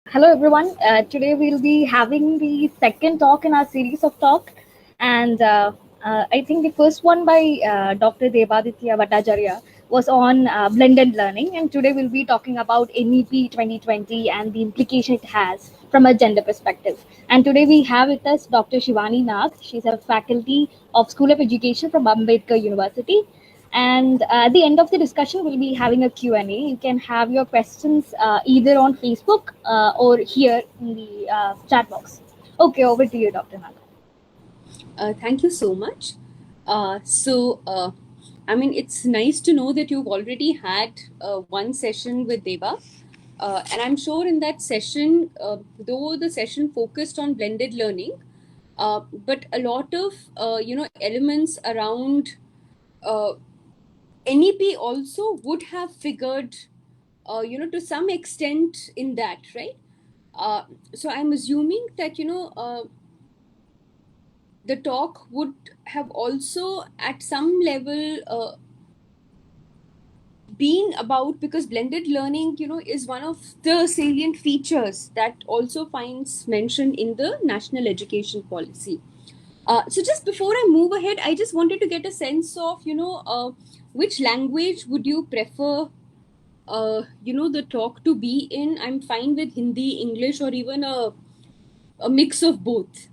Hello, everyone. Today we'll be having the second talk in our series of talk, and I think the first one by Dr. Devaditya Bhattacharya was on blended learning, and today we'll be talking about NEP 2020 and the implication it has from a gender perspective. And today we have with us Dr. Shivani Nag. She's a faculty of School of Education from Ambedkar University, and at the end of the discussion we'll be having a Q&A. You can have your questions either on Facebook or here in the chat box. Okay, over to you, Dr. Naga. Thank you so much. It's nice to know that you've already had one session with Deva. And I'm sure in that session, though the session focused on blended learning, but a lot of, elements around uh, NEP also would have figured, to some extent in that, right? So I'm assuming that, the talk would have also at some level been about, because blended learning is one of the salient features that also finds mention in the national education policy. So just before I move ahead, I just wanted to get a sense of which language would you prefer the talk to be in. I'm fine with Hindi, English, or even a mix of both.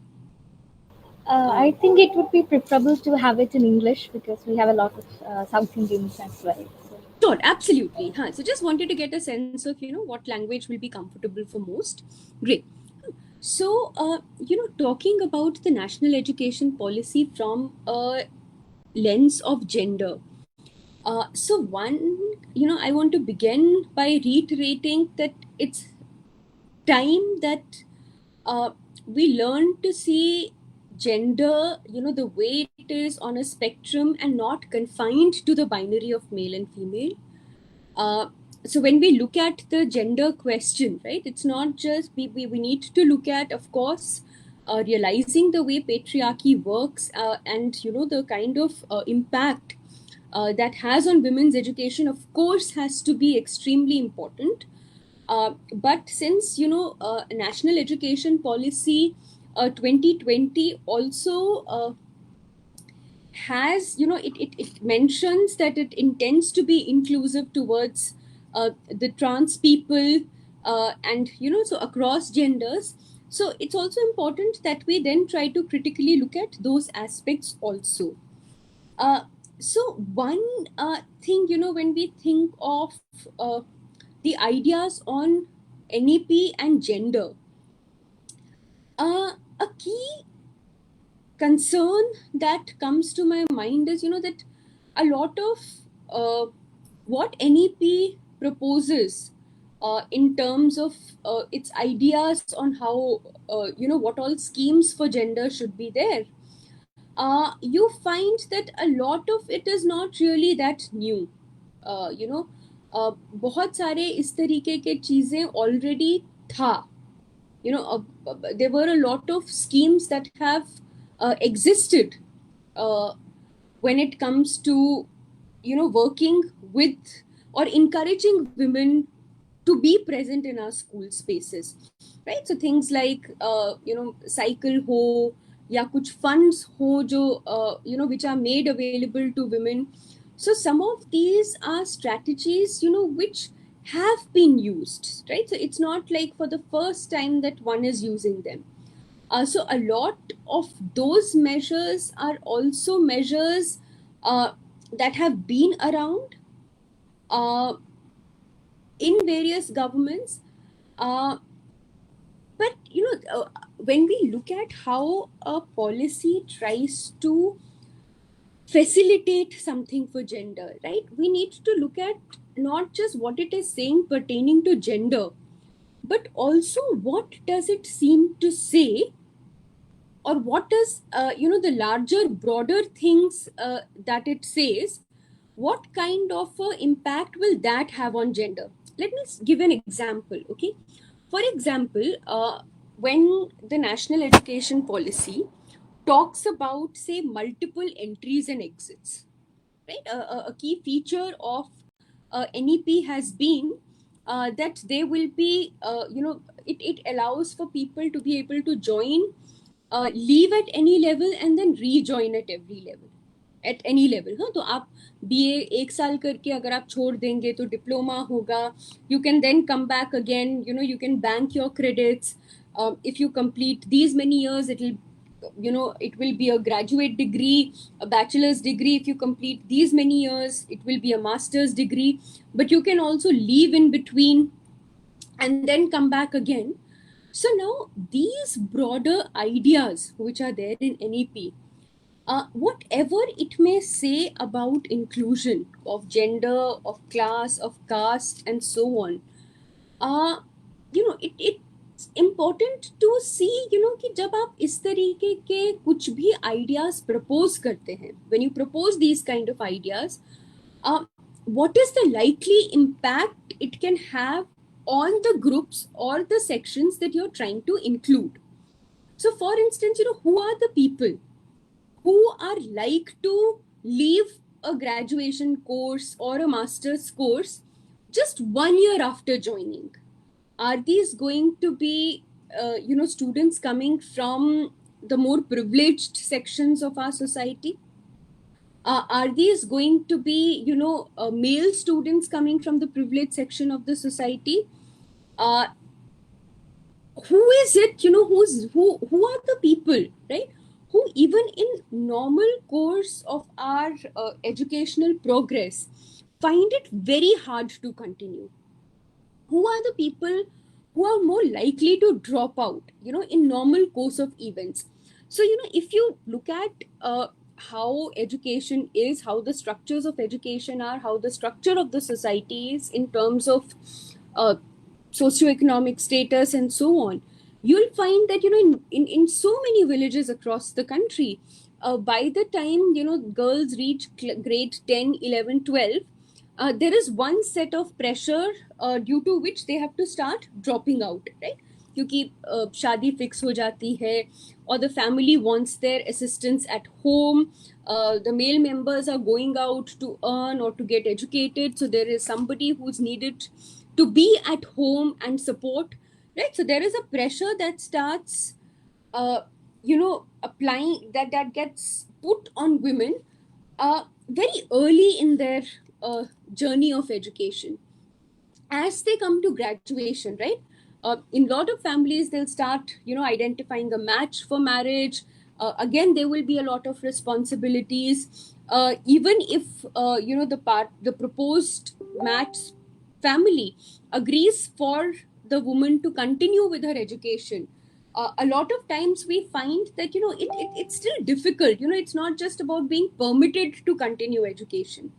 I think it would be preferable to have it in English because we have a lot of South Indians as well. So. Sure, absolutely. Huh. So just wanted to get a sense of, what language will be comfortable for most. Great. So, talking about the national education policy from a lens of gender. So one, I want to begin by reiterating that it's time that uh, we learn to see gender, the way it is on a spectrum and not confined to the binary of male and female. So when we look at the gender question, right, it's not just we need to look at, of course, realizing the way patriarchy works, and the kind of impact that has on women's education, of course, has to be extremely important. But since national education policy 2020 also has, it mentions that it intends to be inclusive towards the trans people, and so across genders. So it's also important that we then try to critically look at those aspects also. uh, so one thing, when we think of uh, the ideas on NEP and gender, a key concern that comes to my mind is, that a lot of what NEP proposes in terms of its ideas on how, what all schemes for gender should be there, you find that a lot of it is not really that new. You know बहुत सारे इस तरीके के चीज़ें already था. There were a lot of schemes that have existed uh, when it comes to working with or encouraging women to be present in our school spaces, right? So things like cycle ho या कुछ funds हो जो which are made available to women. So some of these are strategies which have been used, right? So it's not like for the first time that one is using them. So a lot of those measures are also measures uh, that have been around uh, in various governments. Uh, but when we look at how a policy tries to facilitate something for gender, right? We need to look at not just what it is saying pertaining to gender, but also what does it seem to say, or what does the larger broader things that it says, what kind of impact will that have on gender? Let me give an example. Okay, for example, when the national education policy talks about, say, multiple entries and exits, right? A key feature of NEP has been that they will be, it allows for people to be able to join, leave at any level and then rejoin at every level, at any level. हाँ, तो आप BA 1 साल करके अगर आप छोड़ देंगे तो डिप्लोमा होगा. You can then come back again, you can bank your credits. If you complete these many years, it will be a graduate degree, a bachelor's degree. If you complete these many years, it will be a master's degree. But you can also leave in between and then come back again. So now these broader ideas which are there in NEP, whatever it may say about inclusion of gender, of class, of caste, and so on, it's important to see, कि जब आप इस तरीके के कुछ भी ideas propose करते हैं, when you propose these kind of ideas, what is the likely impact it can have on the groups or the sections that you're trying to include. So for instance, who are the people who are like to leave a graduation course or a master's course just 1 year after joining? Are these going to be, students coming from the more privileged sections of our society? Are these going to be, male students coming from the privileged section of the society? Who is it, who are the people, right, who even in normal course of our educational progress find it very hard to continue? Who are the people who are more likely to drop out, in normal course of events? So, if you look at how education is, how the structures of education are, how the structure of the society is in terms of uh, socioeconomic status and so on, you'll find that, in so many villages across the country, by the time, girls reach grade 10, 11, 12, there is one set of pressure due to which they have to start dropping out, right? क्योंकि शादी fix हो जाती है, or the family wants their assistance at home. The male members are going out to earn or to get educated, so there is somebody who's needed to be at home and support, right? So there is a pressure that starts, applying, that gets put on women very early in their journey of education. As they come to graduation, right, in a lot of families they'll start, identifying a match for marriage. Again, there will be a lot of responsibilities, even if, the proposed match family agrees for the woman to continue with her education. A lot of times we find that, it's still difficult. It's not just about being permitted to continue education.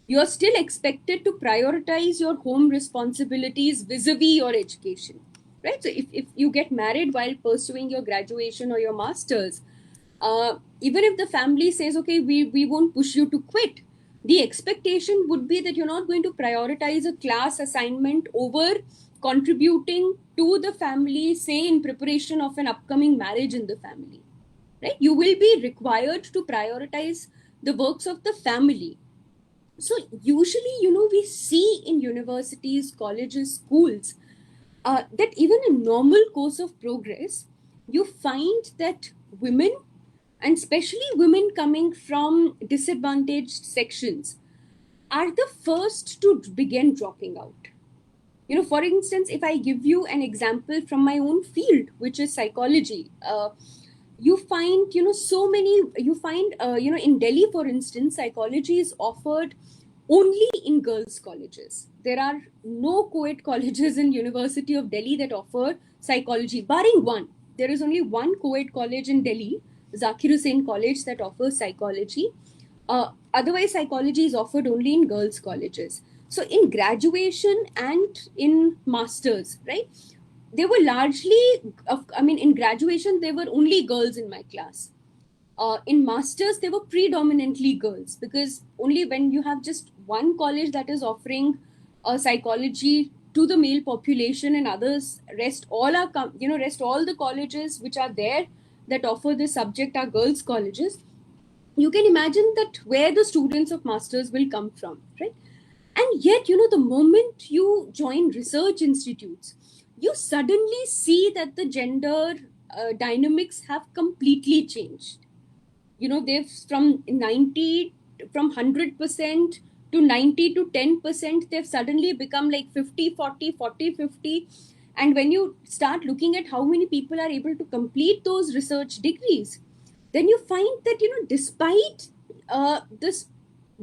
You're still expected to prioritize your home responsibilities vis-a-vis your education, right? So if you get married while pursuing your graduation or your masters, even if the family says, okay, we won't push you to quit, the expectation would be that you're not going to prioritize a class assignment over contributing to the family, say in preparation of an upcoming marriage in the family, right? You will be required to prioritize the works of the family. So usually, we see in universities, colleges, schools, that even in normal course of progress, you find that women, and especially women coming from disadvantaged sections, are the first to begin dropping out. For instance, if I give you an example from my own field, which is psychology, you find, so many, you find, in Delhi, for instance, psychology is offered only in girls' colleges. There are no co-ed colleges in University of Delhi that offer psychology, barring one. There is only one co-ed college in Delhi, Zakir Hussain College, that offers psychology. Otherwise, psychology is offered only in girls' colleges. So in graduation and in masters, right, they were largely, in graduation, there were only girls in my class. In masters, they were predominantly girls, because only when you have just one college that is offering psychology to the male population, and others, rest all the colleges which are there that offer this subject are girls colleges, you can imagine that where the students of masters will come from, right? And yet, the moment you join research institutes, you suddenly see that the gender dynamics have completely changed. They've from 100% to 90 to 10%, they've suddenly become like 50 40 40 50. And when you start looking at how many people are able to complete those research degrees, then you find that, despite this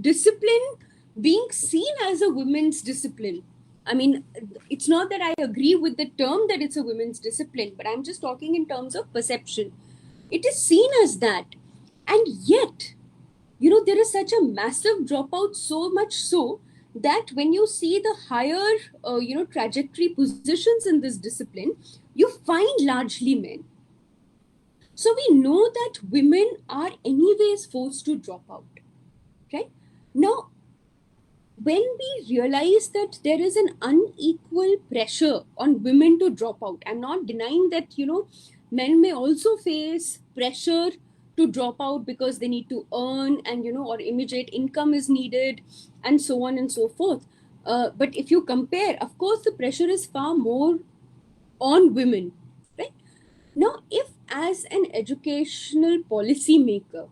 discipline being seen as a women's discipline, I mean, it's not that I agree with the term that it's a women's discipline, but I'm just talking in terms of perception. It is seen as that. And yet, there is such a massive dropout, so much so that when you see the higher trajectory positions in this discipline, you find largely men. So we know that women are anyways forced to drop out, right? Now, when we realize that there is an unequal pressure on women to drop out, I'm not denying that, men may also face pressure to drop out because they need to earn, and, or immediate income is needed, and so on and so forth. But if you compare, of course, the pressure is far more on women, right? Now, if as an educational policy maker,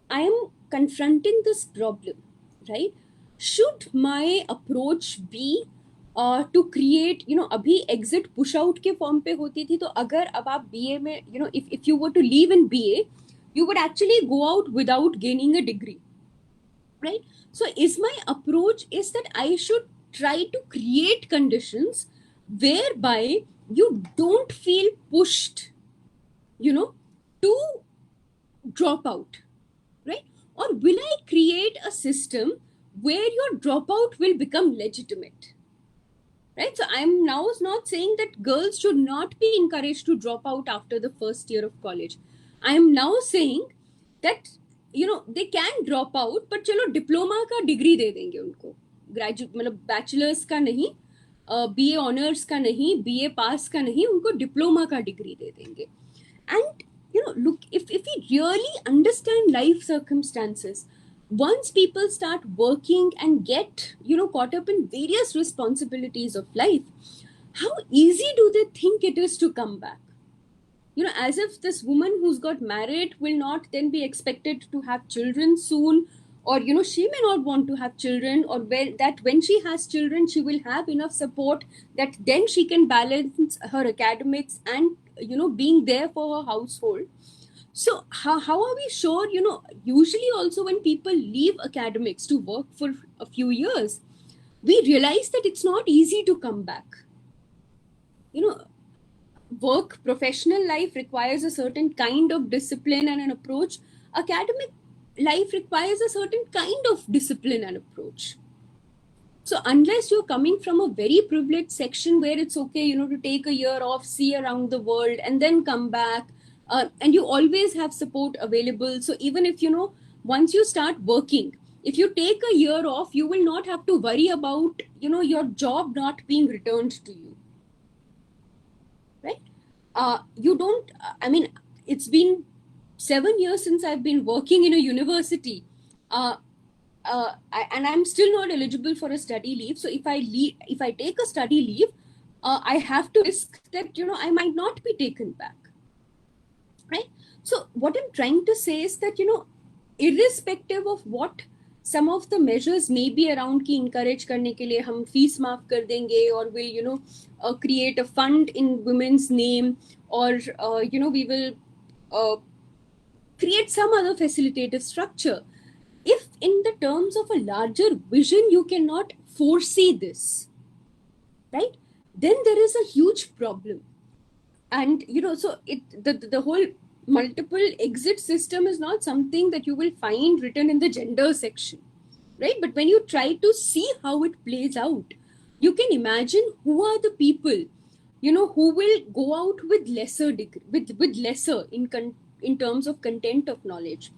I am confronting this problem, right? Should my approach be to create, अभी exit push out के form पे होती थी, तो अगर अब आप BA में, if you were to leave in BA, you would actually go out without gaining a degree, right? So is my approach is that I should try to create conditions whereby you don't feel pushed, to drop out, right? Or will I create a system where your dropout will become legitimate, right? So I'm now not saying that girls should not be encouraged to drop out after the first year of college. I am now saying that, they can drop out, but चलो diploma का degree दे देंगे उनको, graduate मतलब bachelors का नहीं, BA honours का नहीं, BA पास का नहीं, उनको डिप्लोमा का डिग्री दे देंगे. And look, if we really understand life circumstances, once people start working and get caught up in various responsibilities of life, how easy do they think it is to come back? As if this woman who's got married will not then be expected to have children soon, or she may not want to have children, or when she has children she will have enough support that then she can balance her academics and being there for her household. So how are we sure, usually also when people leave academics to work for a few years, we realize that it's not easy to come back. Work, professional life requires a certain kind of discipline and an approach. Academic life requires a certain kind of discipline and approach. So unless you're coming from a very privileged section where it's okay, to take a year off, see around the world, and then come back, and you always have support available. So even if, once you start working, if you take a year off, you will not have to worry about, your job not being returned to you, right? You don't, I mean, it's been 7 years since I've been working in a university. And I'm still not eligible for a study leave. So if I take a study leave, I have to risk that, I might not be taken back, right? So what I'm trying to say is that, irrespective of what some of the measures may be around ki encourage karne ke liye hum fees maaf kar denge, or will, create a fund in women's name, or, we will create some other facilitative structure. If in the terms of a larger vision you cannot foresee this, right, then there is a huge problem. And so the whole multiple exit system is not something that you will find written in the gender section, right? But when you try to see how it plays out, you can imagine who are the people who will go out with lesser degree, with lesser in terms of content of knowledge,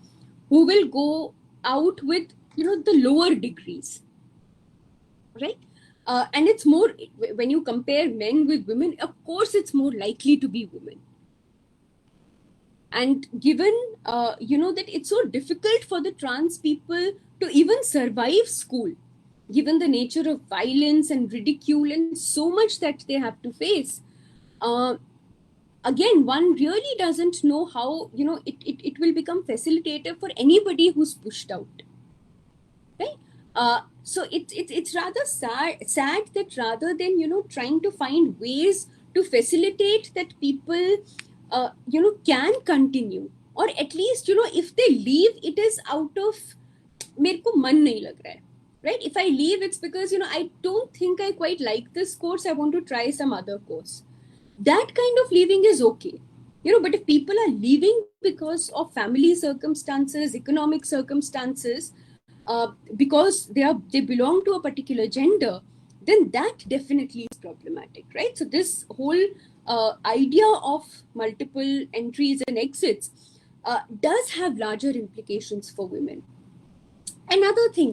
who will go out with the lower degrees, right? And it's more, when you compare men with women, of course it's more likely to be women. And given that it's so difficult for the trans people to even survive school, given the nature of violence and ridicule and so much that they have to face. Uh, Again, one really doesn't know how, it will become facilitative for anybody who's pushed out, right? So it's rather sad that rather than trying to find ways to facilitate that people can continue, or at least if they leave, it is out of मेरे को मन नहीं लग रहा है, right? If I leave, it's because I don't think I quite like this course, I want to try some other course. That kind of leaving is okay, but if people are leaving because of family circumstances, economic circumstances, because they belong to a particular gender, then that definitely is problematic, right? So this whole idea of multiple entries and exits does have larger implications for women. Another thing,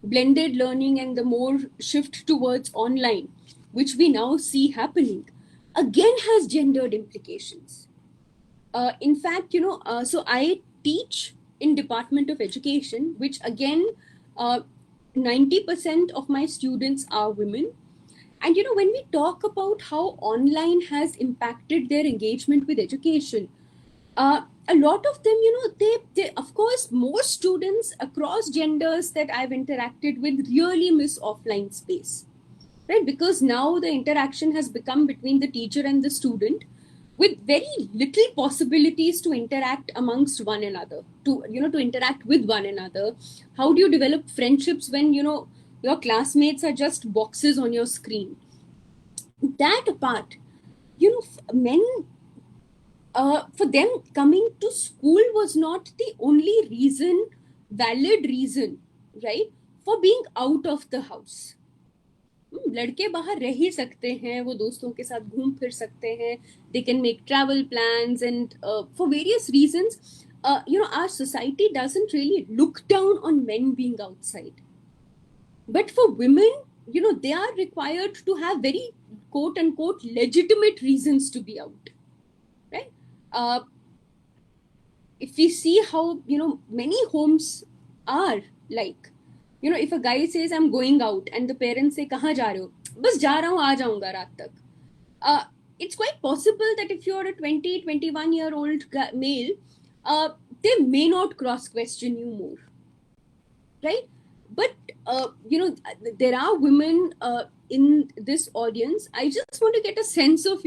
blended learning and the more shift towards online, which we now see happening, again has gendered implications. In fact, so I teach in Department of Education, which again, 90% of my students are women. And when we talk about how online has impacted their engagement with education, a lot of them, they of course, most students across genders that I've interacted with really miss offline space, right? Because now the interaction has become between the teacher and the student, with very little possibilities to interact amongst one another, to interact with one another. How do you develop friendships when your classmates are just boxes on your screen? That apart, men, for them, coming to school was not the only valid reason, right, for being out of the house. लड़के बाहर रह ही सकते हैं, वो दोस्तों के साथ घूम फिर सकते हैं, they can make travel plans, and for various reasons, our society doesn't really look down on men being outside. But for women, they are required to have very quote unquote legitimate reasons to be out, right? If we see how many homes are like, if a guy says I'm going out and the parents say kahan ja rahe ho, bas ja raha hu, aa jaunga raat tak, it's quite possible that if you're a 20-21-year-old male, they may not cross question you more, right? But there are women in this audience. I just want to get a sense of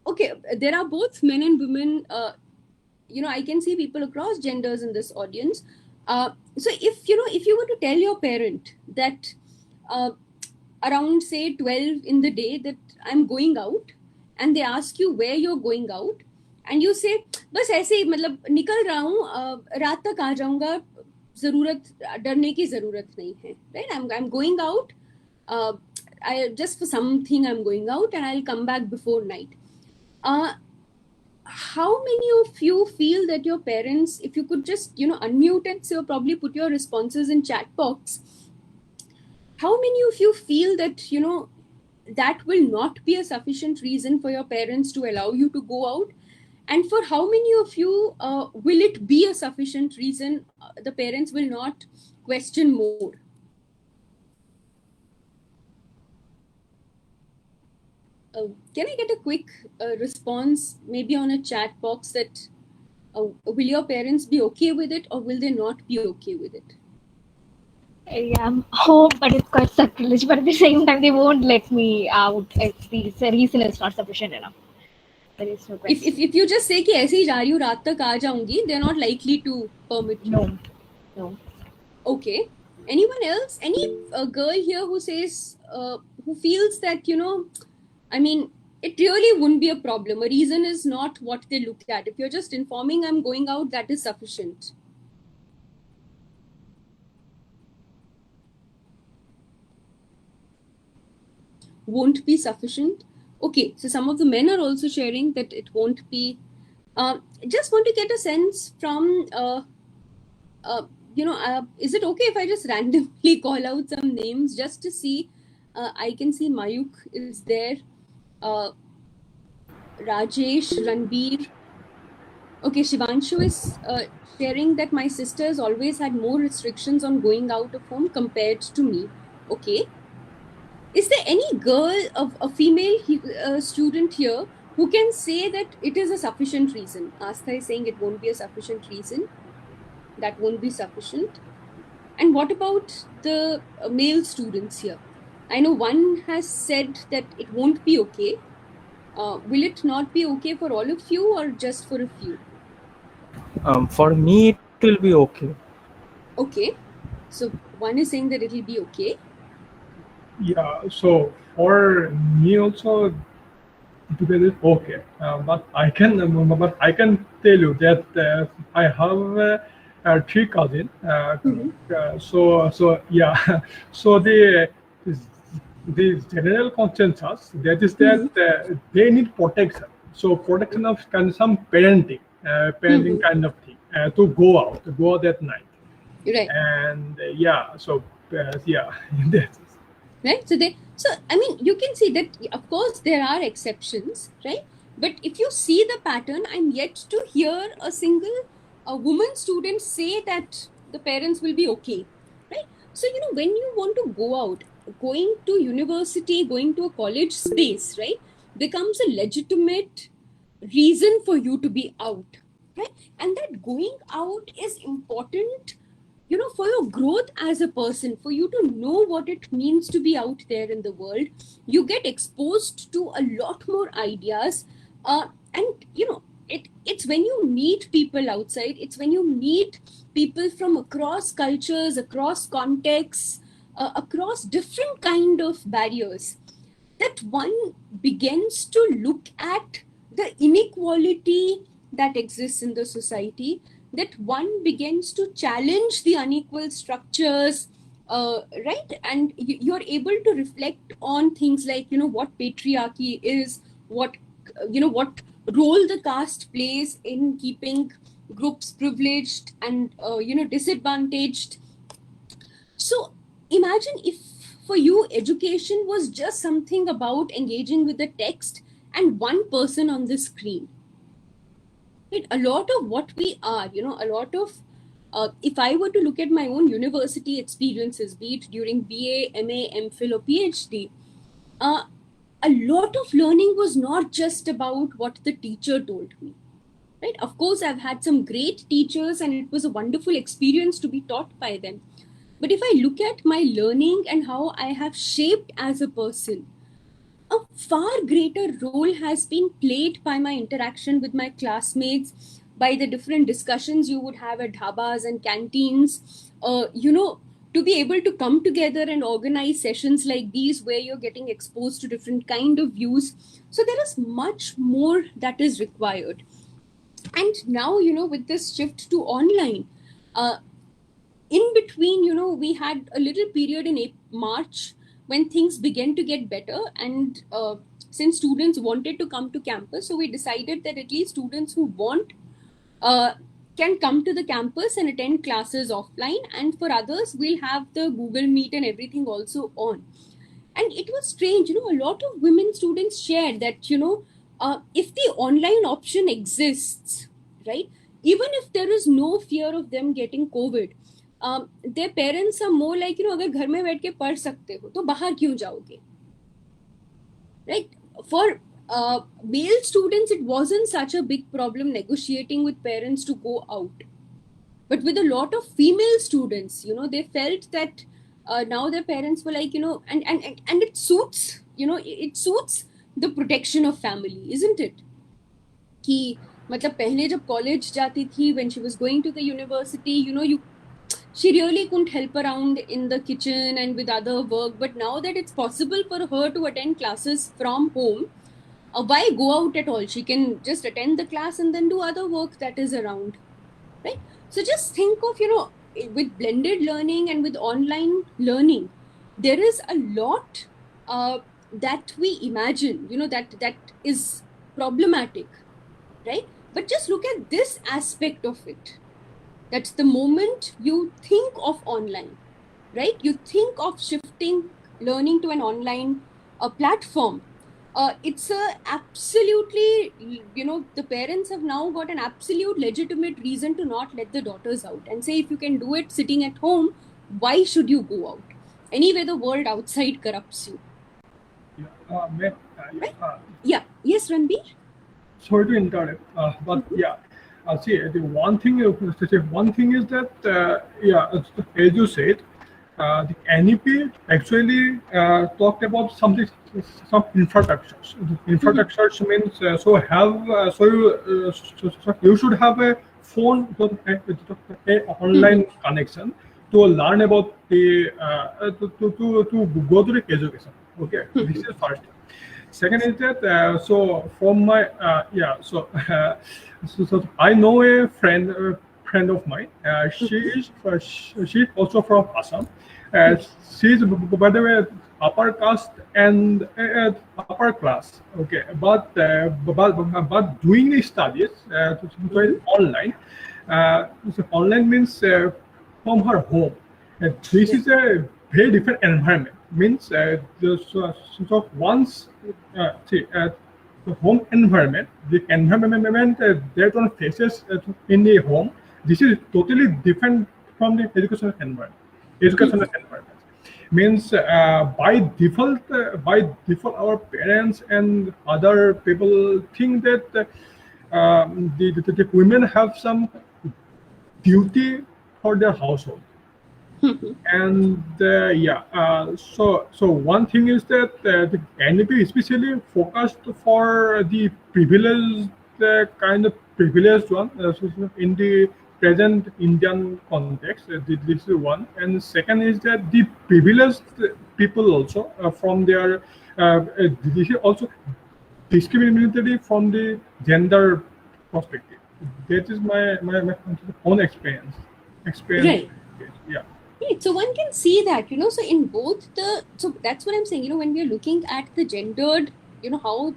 okay, there are both men and women. I can see people across genders in this audience. So if you were to tell your parent that around say 12 in the day that I'm going out, and they ask you where you're going out, and you say बस ऐसे ही मतलब निकल रहा हूँ, रात तक आ जाऊंगा, जरूरत डरने की जरूरत नहीं है, right? I'm going out, I just for something I'm going out, and I'll come back before night. How many of you feel that your parents, if you could just unmute it, so probably put your responses in chat box, how many of you feel that that will not be a sufficient reason for your parents to allow you to go out? And for how many of you will it be a sufficient reason, the parents will not question more? Can I get a quick response, maybe on a chat box, that will your parents be okay with it, or will they not be okay with it? Yeah, I'm home, but it's quite sacrilege. But at the same time, they won't let me out if the reason is not sufficient enough. There is no question. If you just say कि ऐसे ही जा रही हूँ, रात तक आ जाऊंगी, they're not likely to permit you. No. Okay. Anyone else? Any girl here who says, who feels that I mean, it really wouldn't be a problem. A reason is not what they look at. If you're just informing I'm going out, that is sufficient. Won't be sufficient. Okay, so some of the men are also sharing that it won't be. Just want to get a sense from, is it okay if I just randomly call out some names just to see? I can see Mayuk is there. Rajesh, Ranbir, Okay, Shivanshu is sharing that my sister has always had more restrictions on going out of home compared to me. Okay. Is there any girl, a female student here who can say that it is a sufficient reason? Astha is saying it won't be a sufficient reason. That won't be sufficient. And what about the male students here? I know one has said that it won't be okay. Will it not be okay for all of you or just for a few? For me, it will be okay. Okay. So one is saying that it'll be okay. Yeah, so for me also together is okay, but I can tell you that I have three cousins. Mm-hmm. So yeah, so the general consensus that is that Mm-hmm. they need protection. So protection of some parenting Mm-hmm. kind of thing to go out at night, Right. and yeah, so yeah, that's Right. So I mean, you can see that, of course, there are exceptions, right? But if you see the pattern, I'm yet to hear a single woman student say that the parents will be okay, right? So, when you want to go out, going to university, going to a college space, right, becomes a legitimate reason for you to be out, right? And that going out is important, for your growth as a person, for you to know what it means to be out there in the world. You get exposed to a lot more ideas, and it's when you meet people outside, it's when you meet people from across cultures, across contexts, across different kind of barriers, that one begins to look at the inequality that exists in the society, that one begins to challenge the unequal structures, right? And you're able to reflect on things like, what patriarchy is, what, what role the caste plays in keeping groups privileged and, disadvantaged. So imagine if for you education was just something about engaging with the text and one person on the screen. Right? A lot of what we are, a lot of, if I were to look at my own university experiences, be it during BA, MA, MPhil, or PhD, uh, a lot of learning was not just about what the teacher told me. Right? Of course, I've had some great teachers and it was a wonderful experience to be taught by them. But if I look at my learning and how I have shaped as a person, a far greater role has been played by my interaction with my classmates, by the different discussions you would have at dhabas and canteens. To be able to come together and organize sessions like these where you're getting exposed to different kind of views. So there is much more that is required. And now, with this shift to online, uh, in between, we had a little period in March when things began to get better, and since students wanted to come to campus, so we decided that at least students who want uh, can come to the campus and attend classes offline, and for others we'll have the Google Meet and everything also on. And it was strange, a lot of women students shared that, if the online option exists, right, even if there is no fear of them getting COVID, their parents are more like, अगर घर में बैठ के पढ़ सकते हो तो बाहर क्यों जाओगे, right? For male students it wasn't such a big problem negotiating with parents to go out, but with a lot of female students, they felt that now their parents were like, and it suits, it suits the protection of family, isn't it? कि मतलब पहले जब college जाती थी, when she was going to the university, you she really couldn't help around in the kitchen and with other work. But now that it's possible for her to attend classes from home, why go out at all? She can just attend the class and then do other work that is around, right? So just think of, with blended learning and with online learning, there is a lot that we imagine, that is problematic, right? But just look at this aspect of it. That's the moment you think of online, right? You think of shifting learning to an online platform. it's a absolutely, the parents have now got an absolute legitimate reason to not let the daughters out and say, if you can do it sitting at home, why should you go out? Anyway, the world outside corrupts you. Yeah. Yes, Ranbir? Sorry to interrupt, but yeah, see, the one thing is that as you said, the NEP actually talked about something, some infrastructures. Infrastructures means you should have a phone, a online connection to learn about the to go to the education. Okay, this is first. Second is that from my so I know a friend of mine. She's also from Assam. She's by the way upper caste and upper class. Okay, but doing the studies online. So online means from her home. This is a very different environment. Means once the home environment, the environment that one faces in the home, this is totally different from the educational environment. Educational environment means by default, our parents and other people think that the women have some duty for their household. And so one thing is that the NEP especially focused for the privileged kind of privileged one in the present Indian context. This is one, and second is that the privileged people also from their this is also discriminatory from the gender perspective. That is my own experience. Right. Yeah. Right. So one can see that, so in both so that's what I'm saying, when we're looking at the gendered, how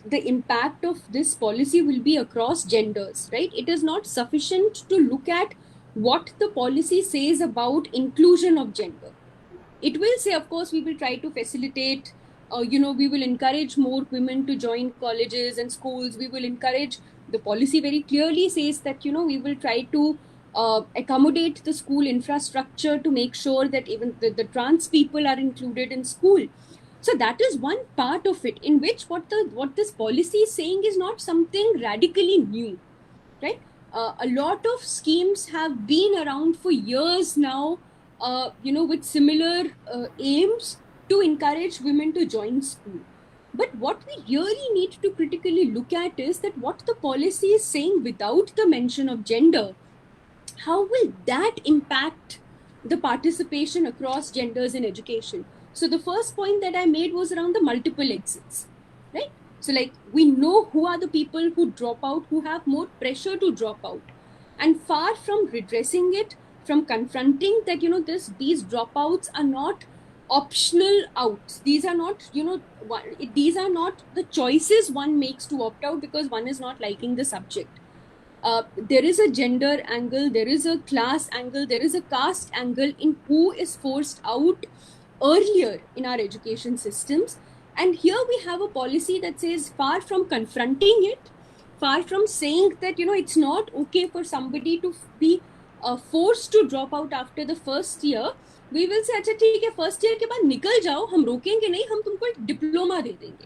the impact of this policy will be across genders, right? It is not sufficient to look at what the policy says about inclusion of gender. It will say, of course, we will try to facilitate, we will encourage more women to join colleges and schools. We will encourage, the policy very clearly says that, we will try to accommodate the school infrastructure to make sure that even the trans people are included in school. So that is one part of it, in which what this policy is saying is not something radically new, right? A lot of schemes have been around for years now, with similar aims to encourage women to join school. But what we really need to critically look at is that what the policy is saying without the mention of gender, how will that impact the participation across genders in education? So the first point that I made was around the multiple exits, right? So like, we know who are the people who drop out, who have more pressure to drop out. And far from redressing it, from confronting that, these dropouts are not optional outs. These are not, these are not the choices one makes to opt out because one is not liking the subject. There is a gender angle, there is a class angle, there is a caste angle in who is forced out earlier in our education systems. And here we have a policy that says, far from confronting it, far from saying that, it's not okay for somebody to be forced to drop out after the first year, we will say, अच्छा ठीक है, first year के बाद निकल जाओ, हम रोकेंगे नहीं, हम तुमको एक डिप्लोमा दे देंगे,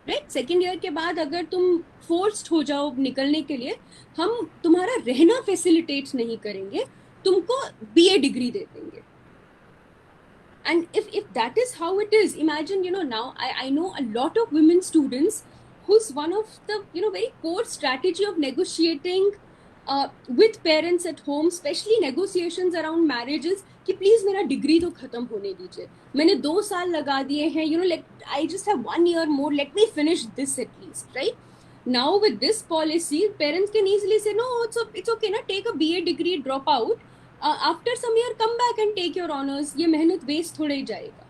राइट? सेकेंड ईयर के बाद अगर तुम फोर्स्ड हो जाओ निकलने के लिए, हम तुम्हारा रहना फैसिलिटेट नहीं करेंगे, तुमको बीए डिग्री दे देंगे. And if that is how it is, imagine, now I know a lot of women students who's one of the, very core strategy of negotiating with parents at home, especially negotiations around marriages, कि please मेरा degree तो खत्म होने दीजिए, मैंने 2 साल लगा दिए हैं, I just have 1 year more, let me finish this at least, right? Now with this policy, parents can easily say, no, it's okay, na, take a BA degree, drop out, after some year come back and take your honors, ये मेहनत waste थोड़ा ही जाएगा,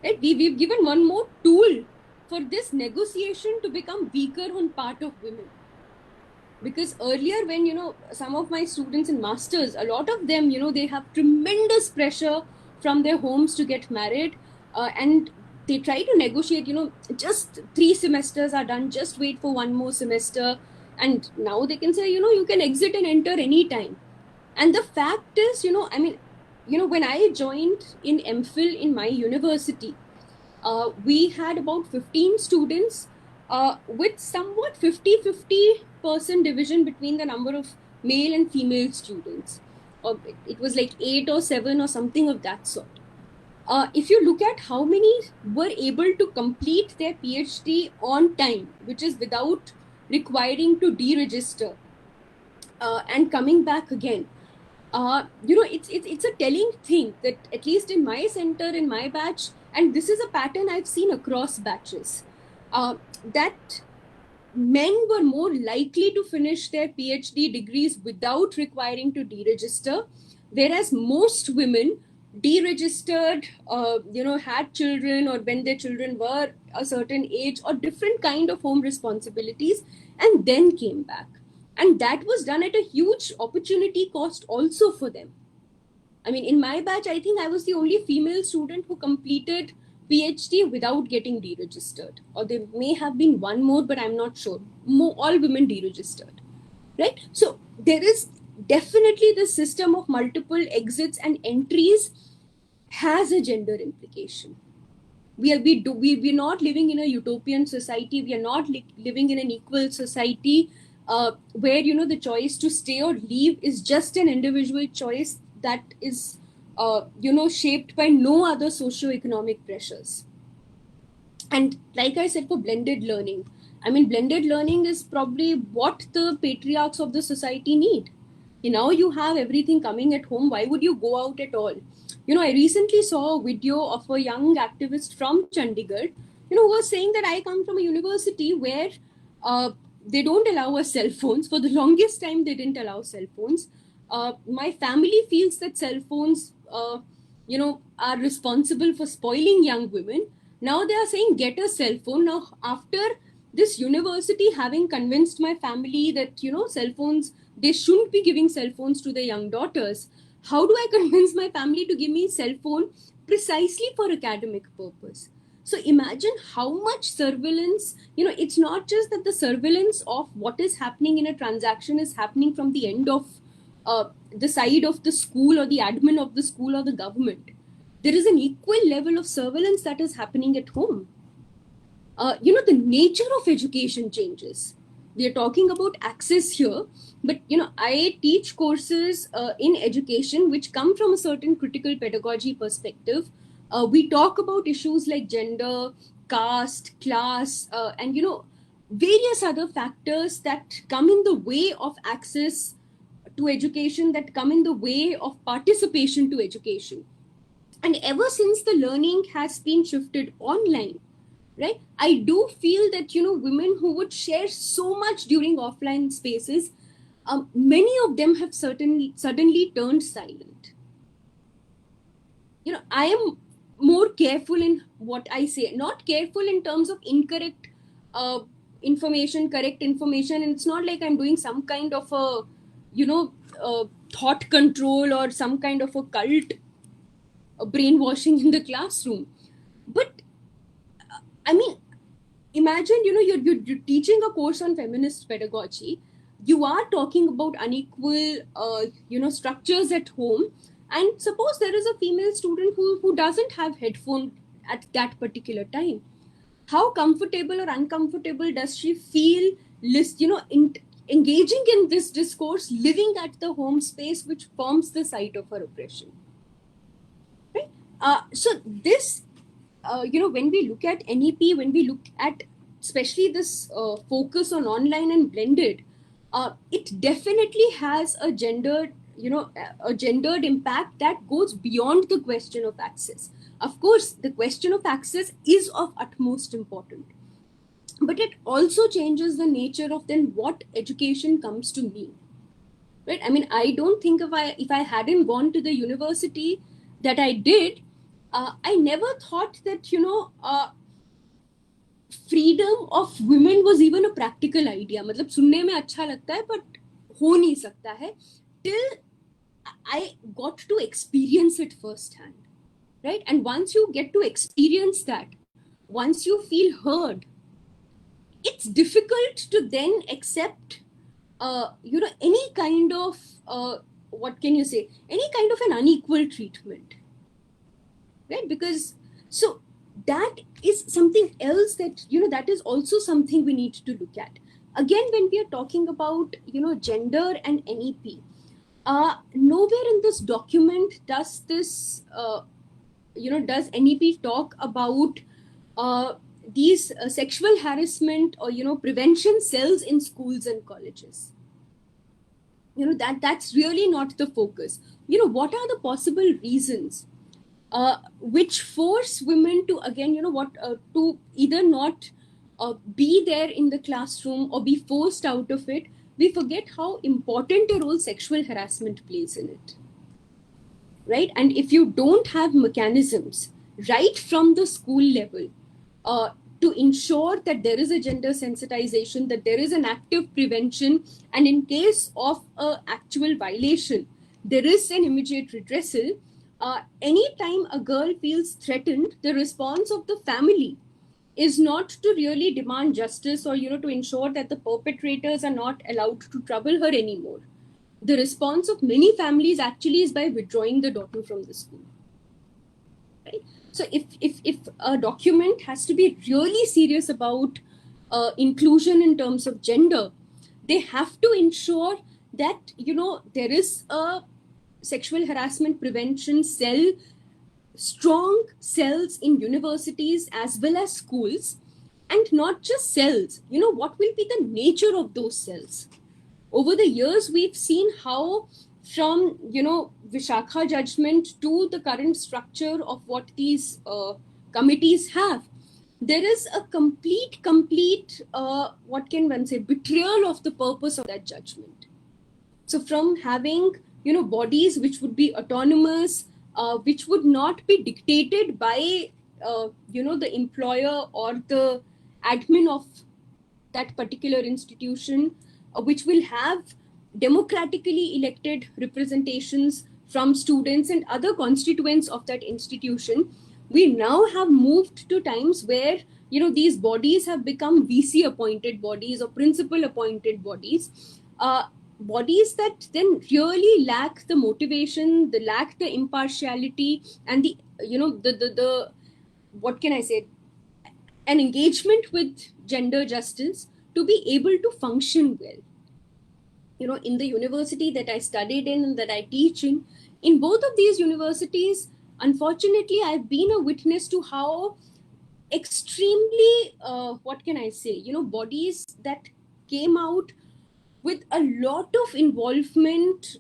right? We've given one more tool for this negotiation to become weaker on part of women. Because earlier when, some of my students in masters, a lot of them, they have tremendous pressure from their homes to get married. And they try to negotiate, just 3 semesters are done, just wait for one more semester. And now they can say, you can exit and enter anytime. And the fact is, when I joined in MPhil in my university, we had about 15 students with somewhat 50-50% division between the number of male and female students. Or it was like 8 or 7 or something of that sort. If you look at how many were able to complete their PhD on time, which is without requiring to deregister and coming back again, it's a telling thing that at least in my center, in my batch, and this is a pattern I've seen across batches, that men were more likely to finish their PhD degrees without requiring to deregister, whereas most women deregistered, had children, or when their children were a certain age, or different kind of home responsibilities, and then came back. And that was done at a huge opportunity cost also for them. I mean, in my batch, I think I was the only female student who completed PhD without getting deregistered. Or there may have been one more, but I'm not sure. All women deregistered, right? So there is definitely the system of multiple exits and entries has a gender implication. We're not living in a utopian society. We are not living in an equal society where the choice to stay or leave is just an individual choice that is shaped by no other socio-economic pressures. And like I said, for blended learning, blended learning is probably what the patriarchs of the society need. Now you have everything coming at home. Why would you go out at all? I recently saw a video of a young activist from Chandigarh, who was saying that I come from a university where they don't allow us cell phones. For the longest time, they didn't allow cell phones. My family feels that cell phones, are responsible for spoiling young women. Now they are saying, get a cell phone. Now, after this university having convinced my family that, cell phones, they shouldn't be giving cell phones to their young daughters, how do I convince my family to give me cell phone precisely for academic purpose? So imagine how much surveillance, it's not just that the surveillance of what is happening in a transaction is happening from the end of the side of the school or the admin of the school or the government. There is an equal level of surveillance that is happening at home. The nature of education changes. We are talking about access here, but I teach courses in education which come from a certain critical pedagogy perspective. We talk about issues like gender, caste, class, and various other factors that come in the way of access to education, that come in the way of participation to education. And ever since the learning has been shifted online, right, I do feel that women who would share so much during offline spaces, many of them have suddenly turned silent. I am more careful in what I say, not careful in terms of incorrect information, correct information. And it's not like I'm doing some kind of a thought control or some kind of a cult brainwashing in the classroom. But imagine you're teaching a course on feminist pedagogy. You are talking about unequal structures at home, and suppose there is a female student who doesn't have headphone at that particular time. How comfortable or uncomfortable does she feel engaging in this discourse, living at the home space which forms the site of her oppression, right? So this when we look at NEP, when we look at especially this focus on online and blended, it definitely has a gendered impact that goes beyond the question of access. Of course, the question of access is of utmost importance, but it also changes the nature of then what education comes to mean, right? I don't think if I hadn't gone to the university that I did, I never thought that freedom of women was even a practical idea. मतलब सुनने में अच्छा लगता है, but हो नहीं सकता है till I got to experience it firsthand, right? And once you get to experience that, once you feel heard, it's difficult to then accept any kind of what can you say, any kind of an unequal treatment, right? Because so that is something else that that is also something we need to look at. Again, when we are talking about gender and NEP, nowhere in this document does this does NEP talk about these sexual harassment or prevention cells in schools and colleges. That's really not the focus. What are the possible reasons which force women to, again, to either not be there in the classroom or be forced out of it? We forget how important a role sexual harassment plays in it, right? And if you don't have mechanisms right from the school level to ensure that there is a gender sensitization, that there is an active prevention, and in case of an actual violation, there is an immediate redressal. Anytime a girl feels threatened, the response of the family is not to really demand justice or to ensure that the perpetrators are not allowed to trouble her anymore. The response of many families actually is by withdrawing the daughter from the school, right? So if a document has to be really serious about inclusion in terms of gender, they have to ensure that there is a sexual harassment prevention cell, strong cells in universities as well as schools, and not just cells. What will be the nature of those cells? Over the years, we've seen how from Vishakha judgment to the current structure of what these committees have, there is a complete what can one say, betrayal of the purpose of that judgment. So from having bodies which would be autonomous, which would not be dictated by the employer or the admin of that particular institution, which will have democratically elected representations from students and other constituents of that institution, we now have moved to times where these bodies have become VC appointed bodies or principal appointed bodies, bodies that then really lack the motivation, they lack the impartiality, and the the what can I say, an engagement with gender justice to be able to function well. In the university that I studied in and that I teach in both of these universities, unfortunately, I've been a witness to how extremely, what can I say, bodies that came out with a lot of involvement,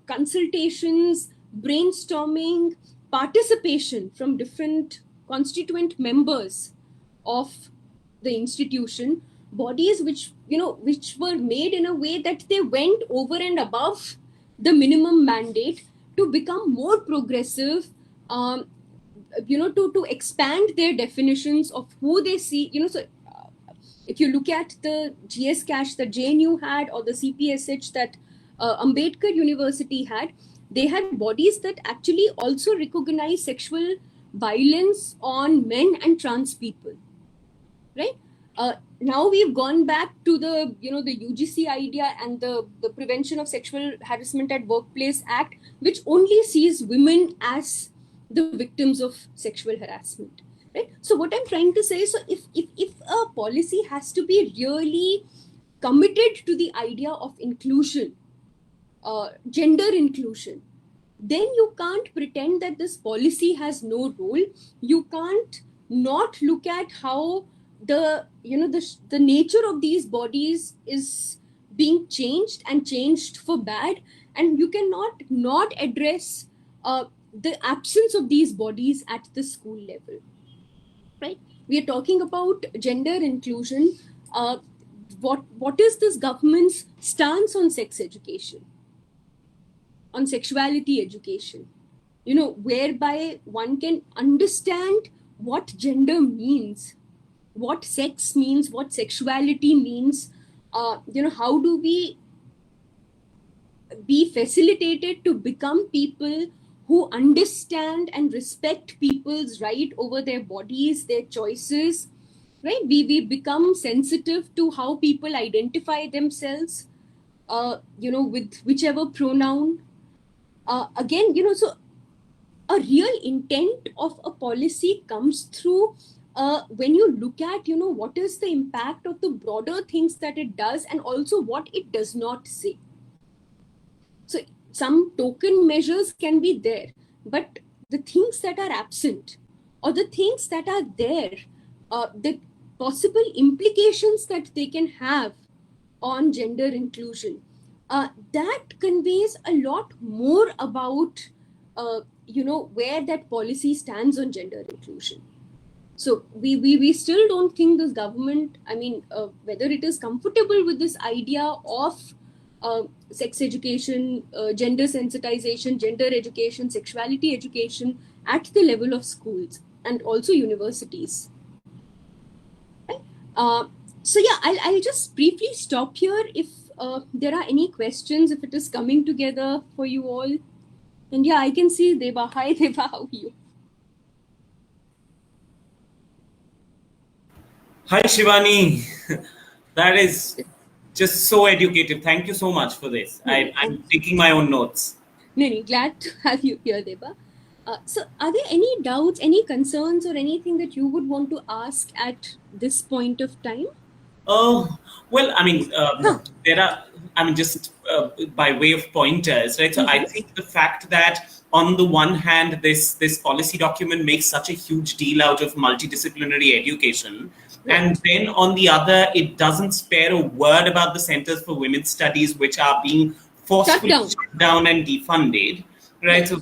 consultations, brainstorming, participation from different constituent members of the institution, bodies which were made in a way that they went over and above the minimum mandate to become more progressive, to expand their definitions of who they see. So if you look at the GS cash that JNU had, or the CPSH that Ambedkar University had, they had bodies that actually also recognize sexual violence on men and trans people, right? Now we've gone back to the the UGC idea and the Prevention of Sexual Harassment at Workplace Act, which only sees women as the victims of sexual harassment, right? So what I'm trying to say is, so if a policy has to be really committed to the idea of inclusion, gender inclusion, then you can't pretend that this policy has no role. You can't not look at how the nature of these bodies is being changed and changed for bad, and you cannot not address the absence of these bodies at the school level, right? We are talking about gender inclusion. What is this government's stance on sex education, on sexuality education, whereby one can understand what gender means, what sex means, what sexuality means? How do we be facilitated to become people who understand and respect people's right over their bodies, their choices, right? We become sensitive to how people identify themselves, with whichever pronoun. Again, so a real intent of a policy comes through when you look at, what is the impact of the broader things that it does and also what it does not say. So some token measures can be there, but the things that are absent or the things that are there, the possible implications that they can have on gender inclusion, that conveys a lot more about, where that policy stands on gender inclusion. So we still don't think this government, whether it is comfortable with this idea of sex education, gender sensitization, gender education, sexuality education at the level of schools and also universities. Right? So yeah, I'll just briefly stop here if there are any questions, if it is coming together for you all. And yeah, I can see Deba. Hi Deba, how are you? Hi, Shivani. That is just so educative. Thank you so much for this. I'm taking my own notes. No, glad to have you here, Deba. So, are there any doubts, any concerns, or anything that you would want to ask at this point of time? Oh, well, there are, just by way of pointers, right? So I think the fact that on the one hand, this policy document makes such a huge deal out of multidisciplinary education. Right. And then on the other, it doesn't spare a word about the Centers for Women's Studies, which are being forcefully shut down and defunded. Right, so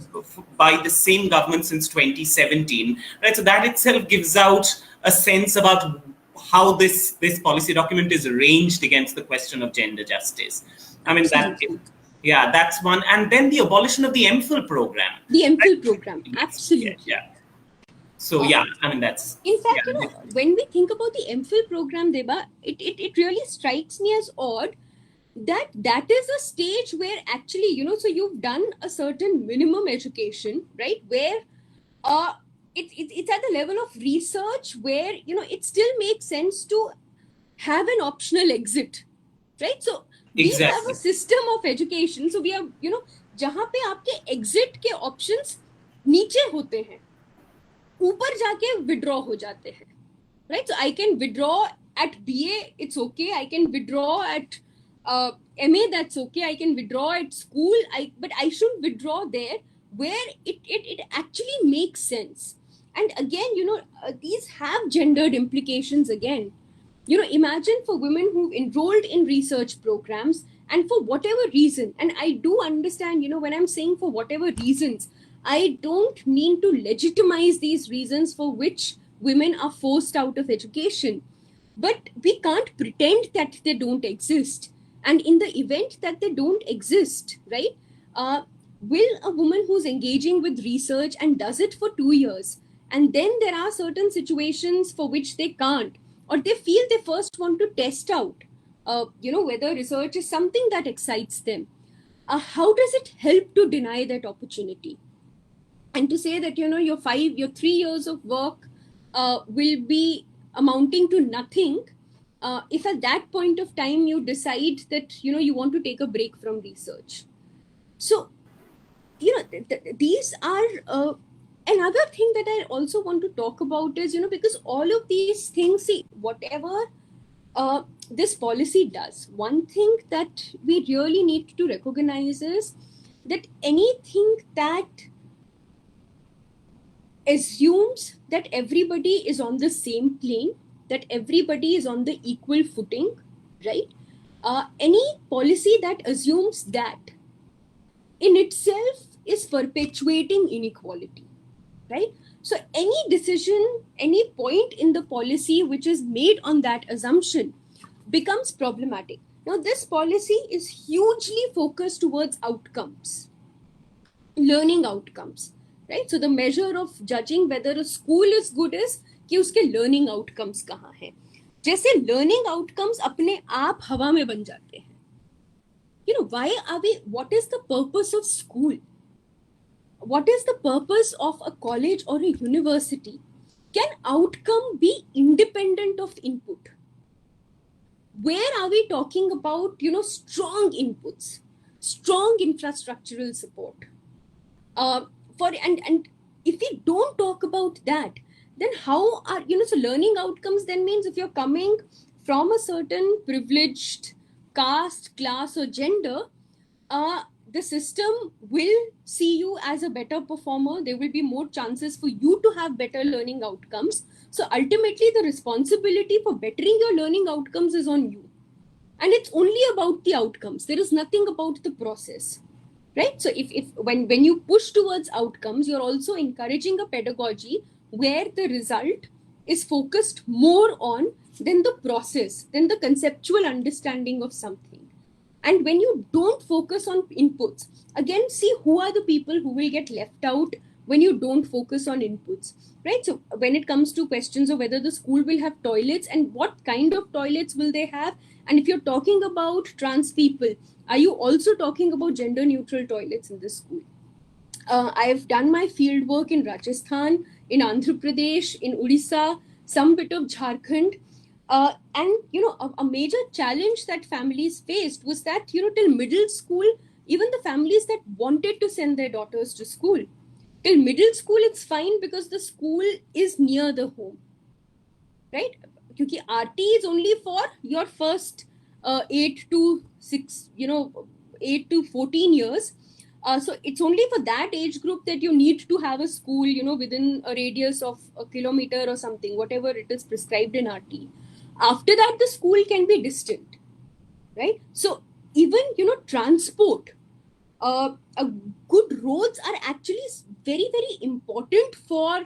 by the same government since 2017, right? So that itself gives out a sense about how this policy document is arranged against the question of gender justice. That's one. And then the abolition of the MPhil program. The MPhil program, absolutely. Yeah. So that's. In fact, when we think about the MPhil program, Deba, it really strikes me as odd that is a stage where actually, so you've done a certain minimum education, right? Where it's at the level of research where, it still makes sense to have an optional exit, right? So we have a system of education. So we have, जहाँ पे आपके exit के options नीचे होते हैं, ऊपर जाके withdraw हो जाते हैं, right? So I can withdraw at BA, it's okay. I can withdraw at MA, that's okay. I can withdraw at school, but I shouldn't withdraw there where it actually makes sense. And again, these have gendered implications again. Imagine for women who've enrolled in research programs and for whatever reason, and I do understand, when I'm saying for whatever reasons, I don't mean to legitimize these reasons for which women are forced out of education. But we can't pretend that they don't exist. And in the event that they don't exist, right, will a woman who's engaging with research and does it for 2 years, and then there are certain situations for which they can't, or they feel they first want to test out, whether research is something that excites them, how does it help to deny that opportunity? And to say that, your 3 years of work will be amounting to nothing if at that point of time you decide that, you want to take a break from research. So, these are another thing that I also want to talk about is, because all of these things, see, whatever this policy does, one thing that we really need to recognize is that anything that assumes that everybody is on the same plane, that everybody is on the equal footing, right? Any policy that assumes that in itself is perpetuating inequality, right? So any decision, any point in the policy which is made on that assumption becomes problematic. Now, this policy is hugely focused towards outcomes, learning outcomes, right? So the measure of judging whether a school is good is कि उसके learning outcomes कहाँ हैं. जैसे learning outcomes अपने आप हवा में बन जाते हैं. Why are we, what is the purpose of school? what is the purpose of a college or a university? Can outcome be independent of input? Where are we talking about, strong inputs, strong infrastructural support? Uh, and if we don't talk about that, then how are, so learning outcomes then means if you're coming from a certain privileged caste, class, or gender, the system will see you as a better performer. There will be more chances for you to have better learning outcomes. So ultimately, the responsibility for bettering your learning outcomes is on you. And it's only about the outcomes. There is nothing about the process, right? So if when you push towards outcomes, you're also encouraging a pedagogy where the result is focused more on than the process, than the conceptual understanding of something. And when you don't focus on inputs, again, see who are the people who will get left out when you don't focus on inputs, right? So when it comes to questions of whether the school will have toilets and what kind of toilets will they have, and if you're talking about trans people, are you also talking about gender neutral toilets in the school? I've done my field work in Rajasthan, in Andhra Pradesh, in Odisha, some bit of Jharkhand. And a major challenge that families faced was that till middle school, even the families that wanted to send their daughters to school, till middle school it's fine because the school is near the home, right? Because RT is only for your first 8 to 6, 8 to 14 years. So it's only for that age group that you need to have a school, within a radius of a kilometer or something, whatever it is prescribed in RT. After that, the school can be distant, right? So even, transport, good roads are actually very, very important for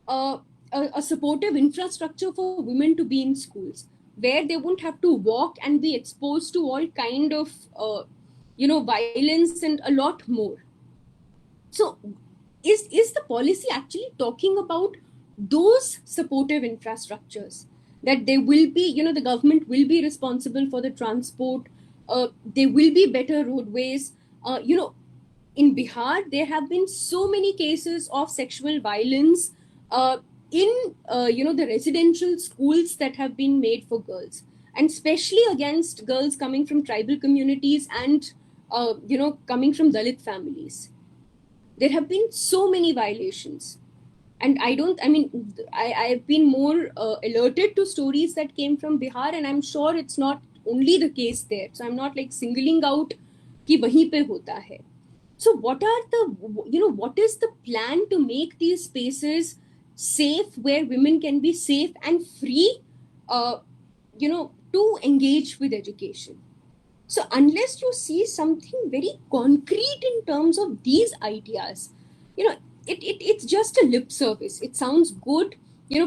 a supportive infrastructure for women to be in schools, where they won't have to walk and be exposed to all kind of, violence and a lot more. So is the policy actually talking about those supportive infrastructures, that they will be, the government will be responsible for the transport, there will be better roadways? In Bihar, there have been so many cases of sexual violence in the residential schools that have been made for girls, and especially against girls coming from tribal communities and coming from Dalit families. There have been so many violations. And I've been more alerted to stories that came from Bihar, and I'm sure it's not only the case there. So I'm not like singling out ki wahi pe hota hai. So what is the plan to make these spaces safe, where women can be safe and free, to engage with education? So unless you see something very concrete in terms of these ideas, it's just a lip service. It sounds good.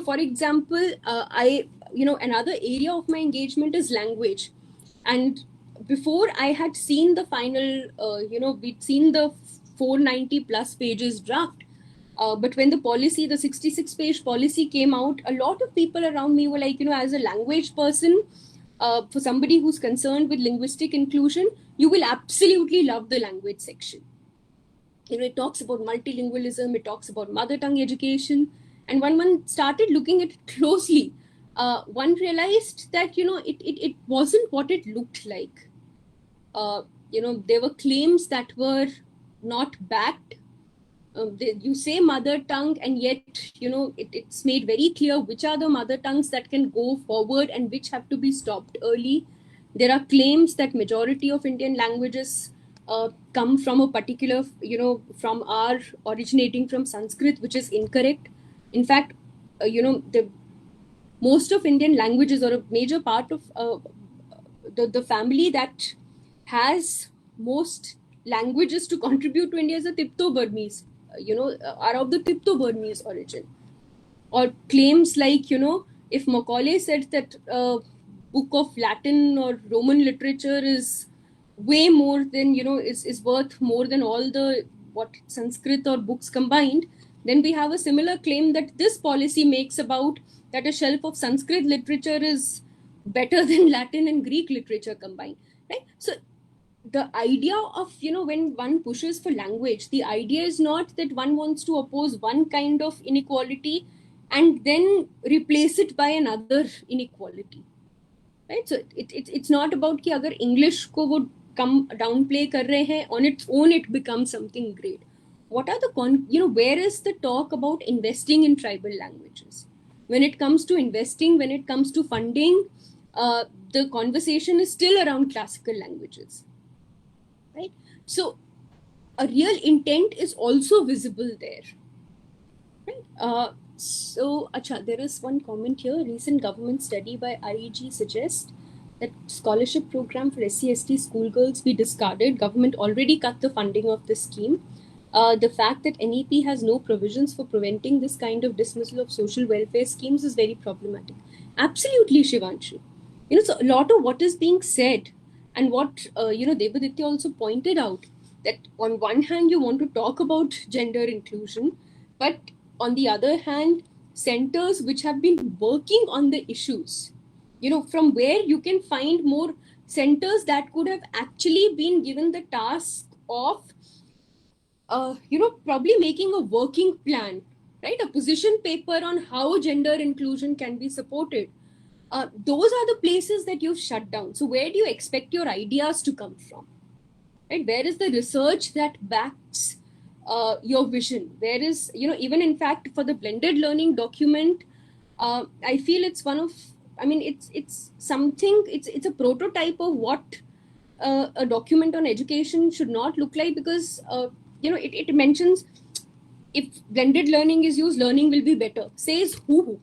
For example, another area of my engagement is language. And before I had seen the final, we'd seen the 490 plus pages draft. But when the 66 page policy came out, a lot of people around me were like, as a language person, for somebody who's concerned with linguistic inclusion, you will absolutely love the language section. It talks about multilingualism, it talks about mother tongue education. And when one started looking at it closely, one realized that, it wasn't what it looked like. There were claims that were not backed. You say mother tongue, and yet, it's made very clear which are the mother tongues that can go forward and which have to be stopped early. There are claims that majority of Indian languages come from a particular, from our originating from Sanskrit, which is incorrect. In fact, the most of Indian languages, or a major part of the family that has most languages to contribute to India is the Tipto-Burmese, are of the Tipto-Burmese origin. Or claims like, if Macaulay said that book of Latin or Roman literature is way more than, is worth more than all the Sanskrit or books combined, then we have a similar claim that this policy makes about that a shelf of Sanskrit literature is better than Latin and Greek literature combined, right? So the idea of, when one pushes for language, the idea is not that one wants to oppose one kind of inequality and then replace it by another inequality, right? So it's not about कि अगर English को वो कम downplay कर रहे हैं, on its own it becomes something great. What are the where is the talk about investing in tribal languages? When it comes to investing, when it comes to funding, the conversation is still around classical languages, right? So a real intent is also visible there, right? So there is one comment here. Recent government study by REG suggests that scholarship program for SC/ST schoolgirls be discarded. Government already cut the funding of the scheme. The fact that NEP has no provisions for preventing this kind of dismissal of social welfare schemes is very problematic. Absolutely, Shivanshu. So a lot of what is being said and what, Devaditya also pointed out, that on one hand, you want to talk about gender inclusion, but on the other hand, centers which have been working on the issues, from where you can find more centers that could have actually been given the task of probably making a working plan, right? A position paper on how gender inclusion can be supported. Those are the places that you've shut down. So where do you expect your ideas to come from? Right? Where is the research that backs your vision? Where is, even in fact, for the blended learning document, I feel it's one of, it's something, it's a prototype of what a document on education should not look like, because it mentions if blended learning is used, learning will be better. Says who?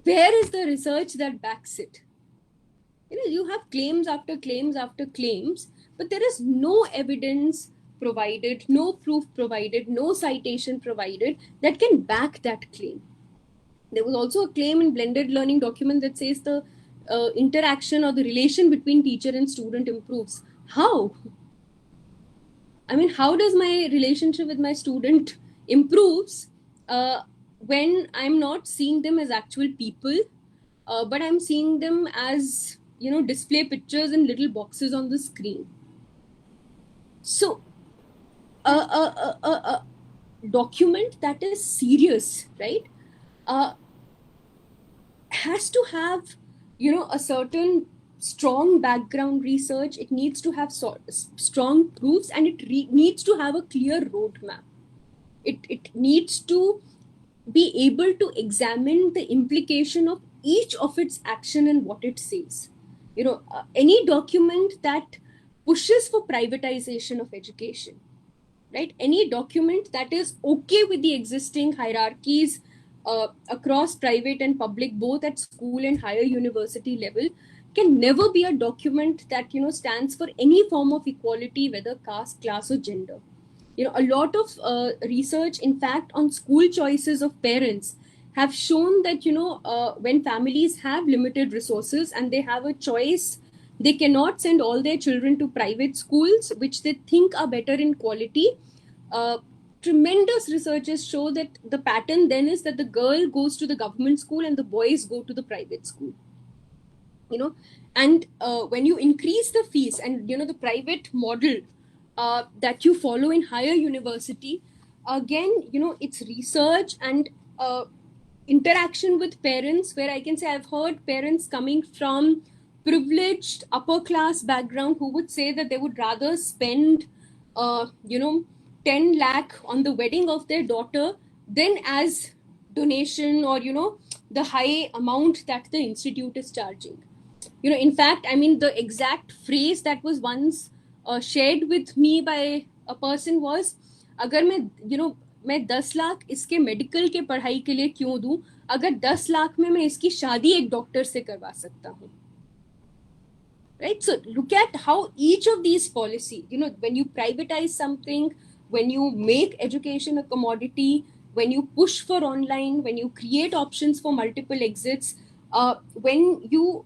Where is the research that backs it? You have claims after claims after claims, but there is no evidence provided, no proof provided, no citation provided that can back that claim. There was also a claim in blended learning document that says the interaction or the relation between teacher and student improves. How? How does my relationship with my student improves when I'm not seeing them as actual people, but I'm seeing them as, display pictures in little boxes on the screen? So a document that is serious, right, has to have, a certain strong background research. It needs to have strong proofs, and it needs to have a clear roadmap. It needs to be able to examine the implication of each of its action and what it says. Any document that pushes for privatization of education, right? Any document that is okay with the existing hierarchies across private and public, both at school and higher university level, can never be a document that, stands for any form of equality, whether caste, class, or gender. A lot of research, in fact, on school choices of parents have shown that, when families have limited resources and they have a choice, they cannot send all their children to private schools, which they think are better in quality. Tremendous researches show that the pattern then is that the girl goes to the government school and the boys go to the private school. And when you increase the fees and, the private model that you follow in higher university, again, it's research and interaction with parents, where I can say I've heard parents coming from privileged upper class background who would say that they would rather spend 10 lakh on the wedding of their daughter than as donation or the high amount that the institute is charging. In fact, the exact phrase that was once shared with me by a person was, अगर मैं 10 लाख इसके medical के पढ़ाई के लिए क्यों दूं, अगर 10 लाख में मैं इसकी शादी एक डॉक्टर से करवा सकता हूं. Right? So look at how each of these policies, when you privatize something, when you make education a commodity, when you push for online, when you create options for multiple exits, when you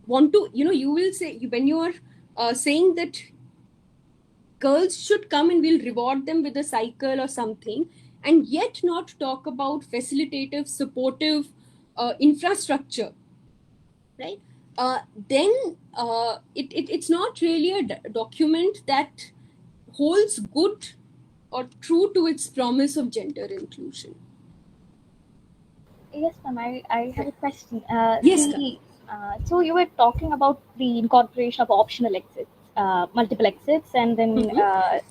want to, you will say, when you are saying that girls should come and we'll reward them with a cycle or something, and yet not talk about facilitative, supportive infrastructure, right? then it's not really a document that holds good or true to its promise of gender inclusion. Yes, ma'am. I have a question. Yes, Kala. So you were talking about the incorporation of optional exits, multiple exits, and then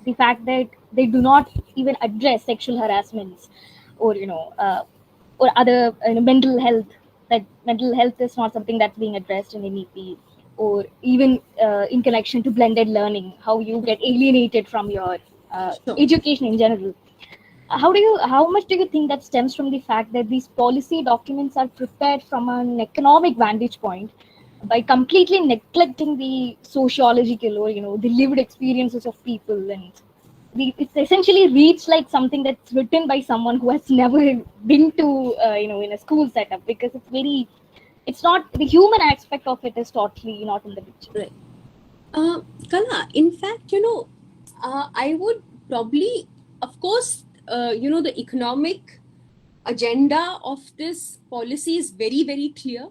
the fact that they do not even address sexual harassments, or or other mental health. That mental health is not something that's being addressed in NEP, or even in connection to blended learning, how you get alienated from your Sure. education in general. How much do you think that stems from the fact that these policy documents are prepared from an economic vantage point by completely neglecting the sociological, or the lived experiences of people, and it's essentially reads like something that's written by someone who has never been to in a school setup, because it's not the human aspect of it is totally not in the picture. Right. Kala, in fact, I would probably, of course, the economic agenda of this policy is very, very clear.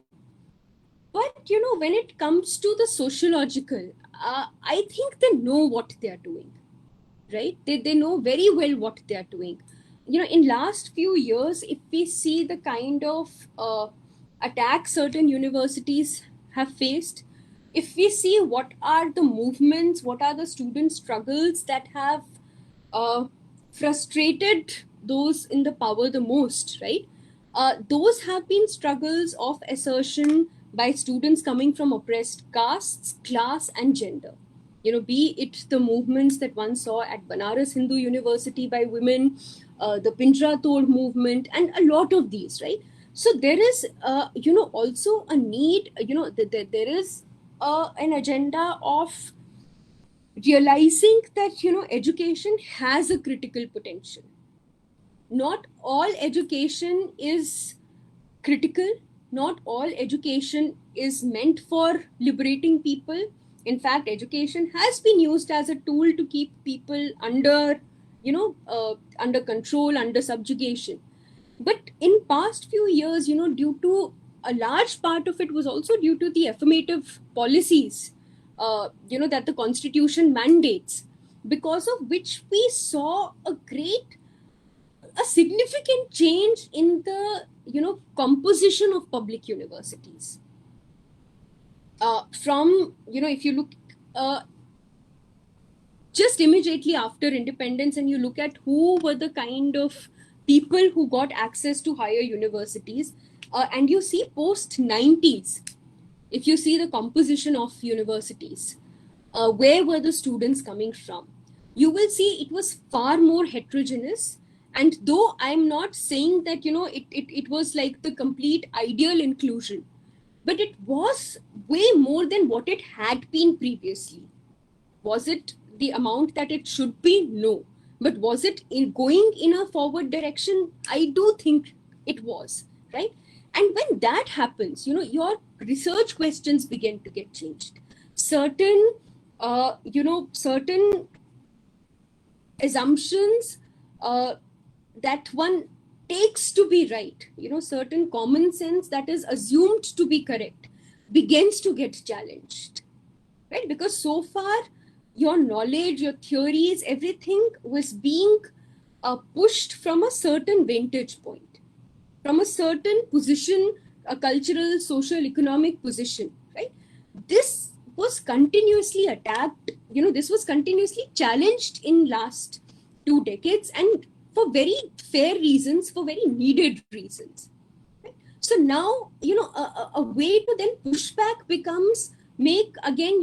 But, when it comes to the sociological, I think they know what they are doing, right? They know very well what they are doing. In last few years, if we see the kind of attacks certain universities have faced, if we see what are the movements, what are the student struggles that have uh, frustrated those in the power the most, right? Those have been struggles of assertion by students coming from oppressed castes, class, and gender. Be it the movements that one saw at Banaras Hindu University by women, the Pinjra Tod movement, and a lot of these, right? So there is, also a need, there is an agenda of realizing that, education has a critical potential. Not all education is critical. Not all education is meant for liberating people. In fact, education has been used as a tool to keep people under, under control, under subjugation. But in past few years, due to a large part of it was also due to the affirmative policies, that the constitution mandates, because of which we saw a significant change in the composition of public universities. From if you look just immediately after independence, and you look at who were the kind of people who got access to higher universities, and you see post 90s, if you see the composition of universities, where were the students coming from, you will see it was far more heterogeneous. And though I'm not saying that it was like the complete ideal inclusion, but it was way more than what it had been previously. Was it the amount that it should be? No. But was it going in a forward direction? I do think it was, right? And when that happens, your research questions begin to get changed. Certain assumptions that one takes to be right, certain common sense that is assumed to be correct, begins to get challenged, right? Because so far, your knowledge, your theories, everything was being pushed from a certain vantage point, from a certain position, a cultural, social, economic position, right? This was continuously attacked, this was continuously challenged in last 2 decades, and for very fair reasons, for very needed reasons. Right? So now, a way to then push back becomes make again,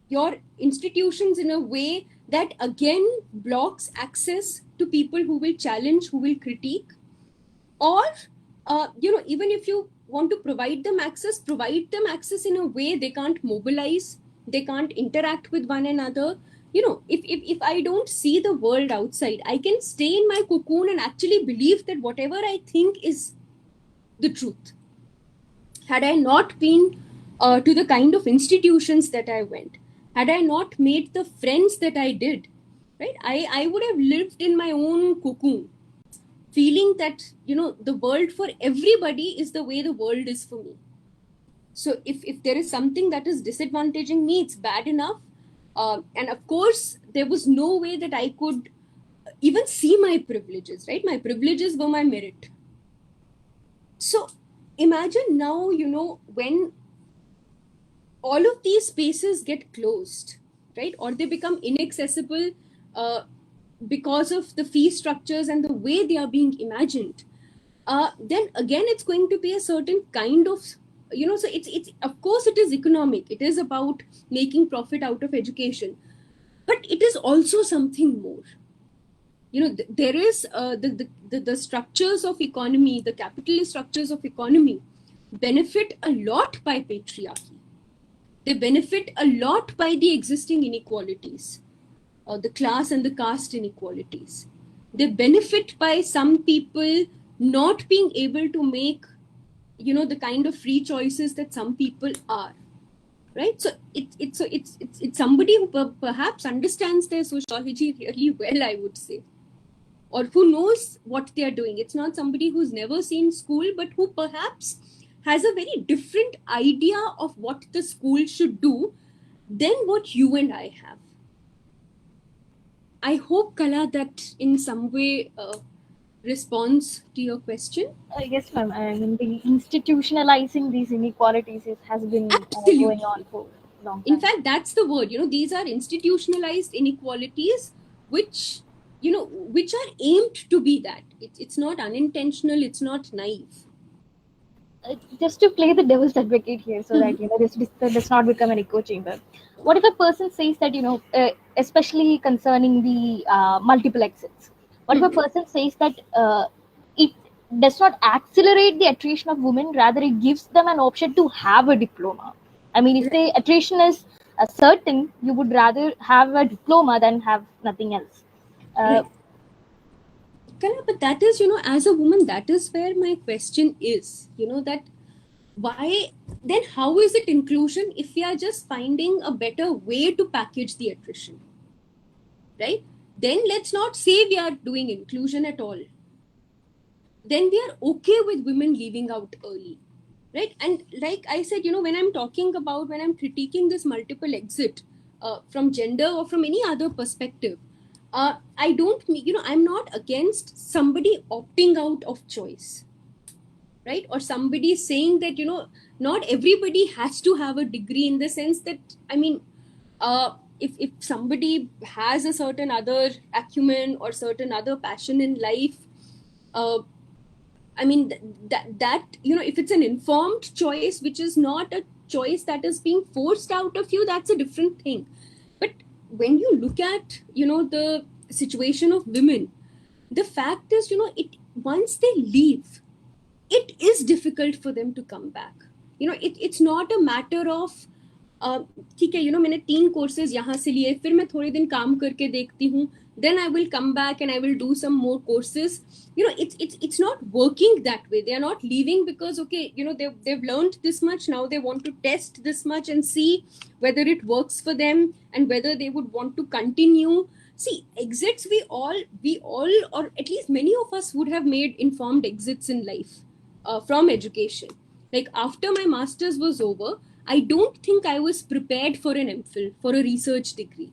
your institutions in a way that again blocks access to people who will challenge, who will critique, or even if you want to provide them access in a way they can't mobilize, they can't interact with one another. If I don't see the world outside, I can stay in my cocoon and actually believe that whatever I think is the truth. Had I not been to the kind of institutions that I went, had I not made the friends that I did, right, I would have lived in my own cocoon, feeling that the world for everybody is the way the world is for me. So if there is something that is disadvantaging me, it's bad enough. And of course, there was no way that I could even see my privileges, right? My privileges were my merit. So imagine now, when all of these spaces get closed, right? Or they become inaccessible because of the fee structures and the way they are being imagined. Then again, it's going to be a certain kind of, so it's of course it is economic. It is about making profit out of education, but it is also something more. There is the structures of economy, the capitalist structures of economy benefit a lot by patriarchy. They benefit a lot by the existing inequalities, the class and the caste inequalities. They benefit by some people not being able to make, the kind of free choices that some people are. Right? So it's somebody who perhaps understands their sociology really well, I would say, or who knows what they are doing. It's not somebody who's never seen school, but who perhaps has a very different idea of what the school should do than what you and I have. I hope, Kala, that in some way responds to your question. Yes, ma'am. I mean, the institutionalizing these inequalities has been Absolutely. going on for a long time. In fact, that's the word. These are institutionalized inequalities, which are aimed to be that. It's not unintentional. It's not naive. Just to play the devil's advocate here, so that this does not become an echo chamber. What if a person says that especially concerning the multiple exits? What if a person says that it does not accelerate the attrition of women, rather it gives them an option to have a diploma? I mean, if the attrition is certain, you would rather have a diploma than have nothing else. Right. But that is, as a woman, that is where my question is, that why, then how is it inclusion if we are just finding a better way to package the attrition, right? Then let's not say we are doing inclusion at all. Then we are okay with women leaving out early, right? And like I said, when I'm critiquing this multiple exit from gender or from any other perspective, I don't, I'm not against somebody opting out of choice, right? Or somebody saying that, not everybody has to have a degree, in the sense that, I mean, if somebody has a certain other acumen or certain other passion in life, I mean, that if it's an informed choice, which is not a choice that is being forced out of you, that's a different thing. But when you look at, the situation of women, the fact is, once they leave, it is difficult for them to come back. It's not a matter of ठीक है, मैंने 3 courses यहाँ से लिए, फिर मैं थोड़े दिन काम करके देखती हूँ, then I will come back and I will do some more courses. It's not working that way. They are not leaving because, okay, they've learned this much, now they want to test this much and see whether it works for them and whether they would want to continue. See, exits, we all, or at least many of us would have made informed exits in life from education. Like after my master's was over, I don't think I was prepared for an MPhil, for a research degree.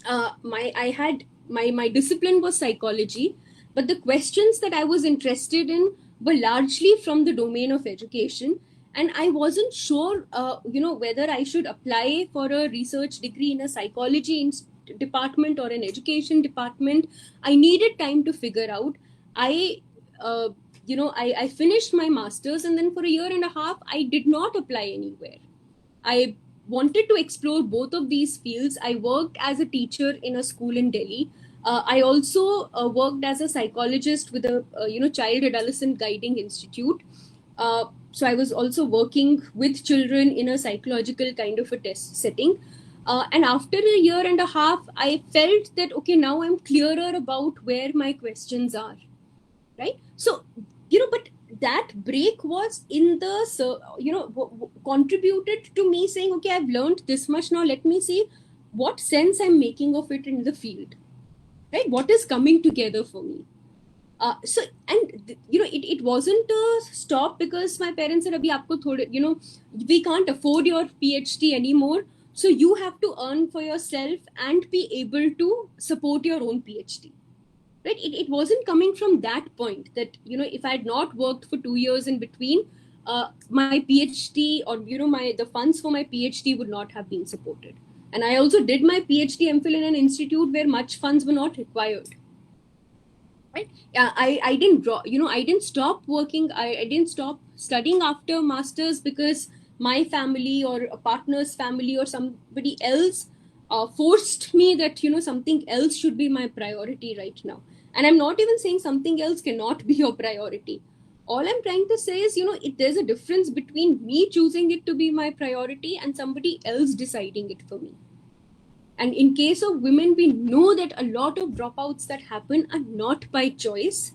My discipline was psychology, but the questions that I was interested in were largely from the domain of education, and I wasn't sure, whether I should apply for a research degree in a psychology department or an education department. I needed time to figure out. I finished my master's, and then for a year and a half, I did not apply anywhere. I wanted to explore both of these fields. I worked as a teacher in a school in Delhi. I also worked as a psychologist with a child adolescent guiding institute. So I was also working with children in a psychological kind of a test setting. And after a year and a half, I felt that, okay, now I'm clearer about where my questions are, right? So, but that break was in the, contributed to me saying, okay, I've learned this much, now let me see what sense I'm making of it in the field, right? What is coming together for me? And it wasn't a stop because my parents said, Abhi aapko thode, we can't afford your PhD anymore. So you have to earn for yourself and be able to support your own PhD. Right? It wasn't coming from that point that, if I had not worked for 2 years in between, my PhD or, the funds for my PhD would not have been supported. And I also did my PhD MPhil in an institute where much funds were not required. Right? I didn't draw, I didn't stop working. I didn't stop studying after masters because my family or a partner's family or somebody else forced me that, something else should be my priority right now. And I'm not even saying something else cannot be your priority. All I'm trying to say is, there's a difference between me choosing it to be my priority and somebody else deciding it for me. And in case of women, we know that a lot of dropouts that happen are not by choice.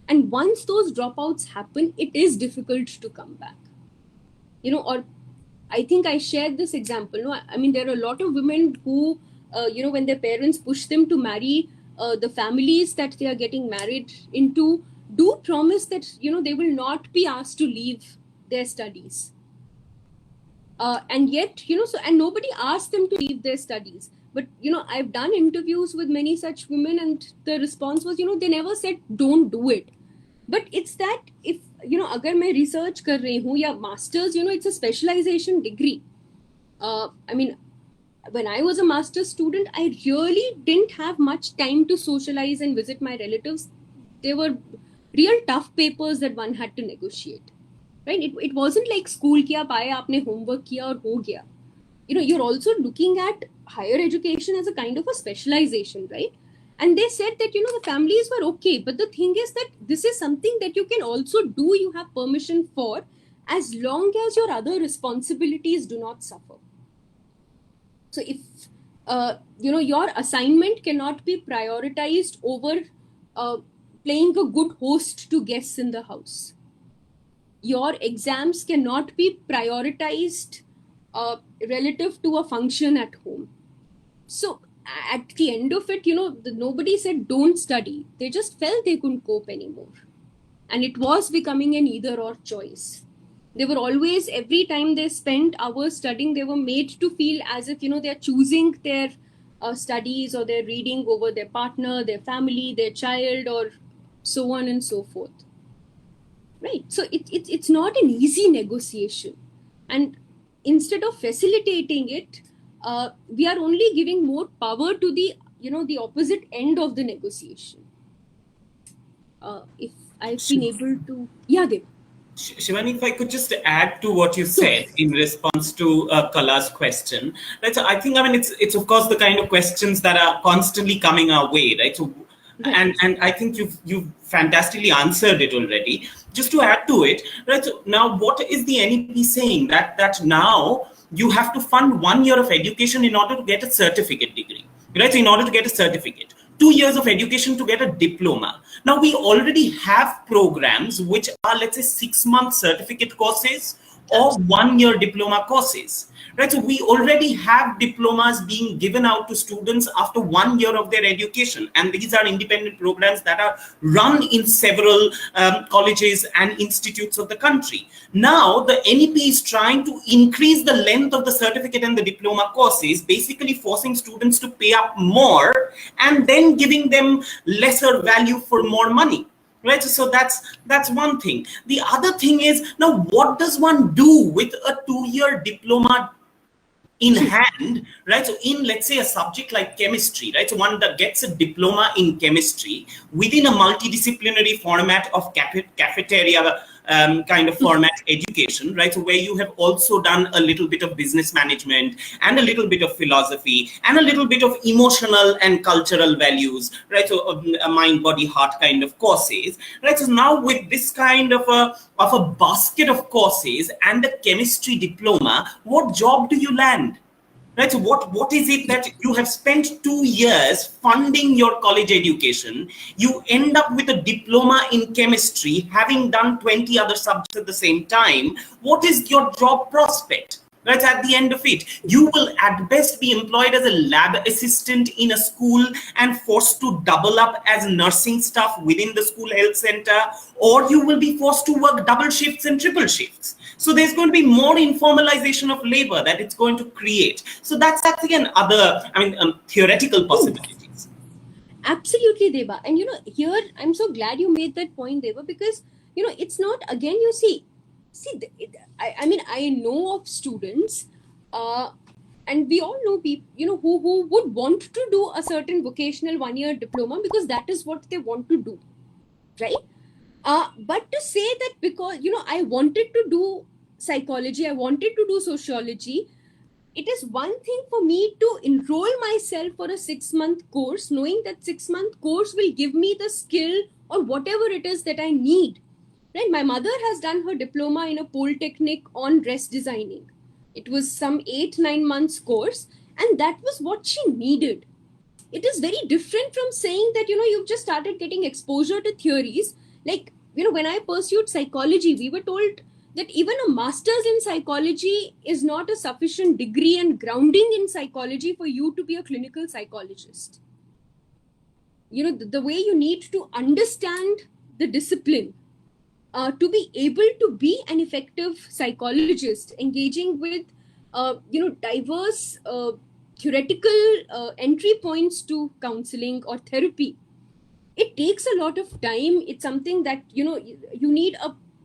And once those dropouts happen, it is difficult to come back. Or I think I shared this example. No, I mean, there are a lot of women who, when their parents push them to marry, the families that they are getting married into do promise that, they will not be asked to leave their studies. And yet, and nobody asked them to leave their studies. But, I've done interviews with many such women and the response was, they never said, don't do it. But it's that if, agar main research kar rahi hu ya masters, it's a specialization degree. I mean, when I was a master's student, I really didn't have much time to socialize and visit my relatives. They were real tough papers that one had to negotiate. Right? It wasn't like school kiya, paya, aapne homework kiya aur ho gaya. You're also looking at higher education as a kind of a specialization, right? And they said that, the families were okay. But the thing is that this is something that you can also do, you have permission for, as long as your other responsibilities do not suffer. So if, your assignment cannot be prioritized over playing a good host to guests in the house. Your exams cannot be prioritized relative to a function at home. So at the end of it, nobody said don't study. They just felt they couldn't cope anymore. And it was becoming an either or choice. They were always, every time they spent hours studying, they were made to feel as if, they're choosing their studies or their reading over their partner, their family, their child, or so on and so forth. Right? So it's not an easy negotiation. And instead of facilitating it, we are only giving more power to the, the opposite end of the negotiation. If I've been able to, yeah, Dev. Shivani, if I could just add to what you said in response to Kala's question, right? So I think, it's of course the kind of questions that are constantly coming our way, right? So, and I think you've fantastically answered it already. Just to add to it, right? So now, what is the NEP saying that now you have to fund 1 year of education in order to get a certificate degree, right? So in order to get a certificate. 2 years of education to get a diploma. Now we already have programs which are, let's say, 6-month certificate courses or 1 year diploma courses, right? So we already have diplomas being given out to students after 1 year of their education. And these are independent programs that are run in several colleges and institutes of the country. Now the NEP is trying to increase the length of the certificate and the diploma courses, basically forcing students to pay up more and then giving them lesser value for more money. Right, so that's one thing. The other thing is, now what does one do with a 2-year diploma in hand, right? So in, let's say, a subject like chemistry, right? So one that gets a diploma in chemistry within a multidisciplinary format of cafeteria kind of format education, right? So where you have also done a little bit of business management and a little bit of philosophy and a little bit of emotional and cultural values, right? So a mind, body, heart kind of courses, right? So now with this kind of a basket of courses and a chemistry diploma, what job do you land? Right, so what is it that you have spent 2 years funding your college education? You end up with a diploma in chemistry, having done 20 other subjects at the same time. What is your job prospect? Right, at the end of it, you will at best be employed as a lab assistant in a school and forced to double up as nursing staff within the school health center, or you will be forced to work double shifts and triple shifts. So there's going to be more informalization of labor that it's going to create. So that's again other, theoretical possibilities. Absolutely, Deva. And here I'm so glad you made that point, Deva, because it's not, again, I know of students, and we all know people who would want to do a certain vocational 1-year diploma because that is what they want to do, right? But to say that because I wanted to do psychology, I wanted to do sociology, it is one thing for me to enroll myself for a 6-month course, knowing that 6-month course will give me the skill or whatever it is that I need. Right? My mother has done her diploma in a polytechnic on dress designing. It was some 8-9 months course, and that was what she needed. It is very different from saying that you've just started getting exposure to theories. Like when I pursued psychology, we were told that even a master's in psychology is not a sufficient degree and grounding in psychology for you to be a clinical psychologist. The way you need to understand the discipline to be able to be an effective psychologist, engaging with diverse theoretical entry points to counseling or therapy. It takes a lot of time. It's something that you need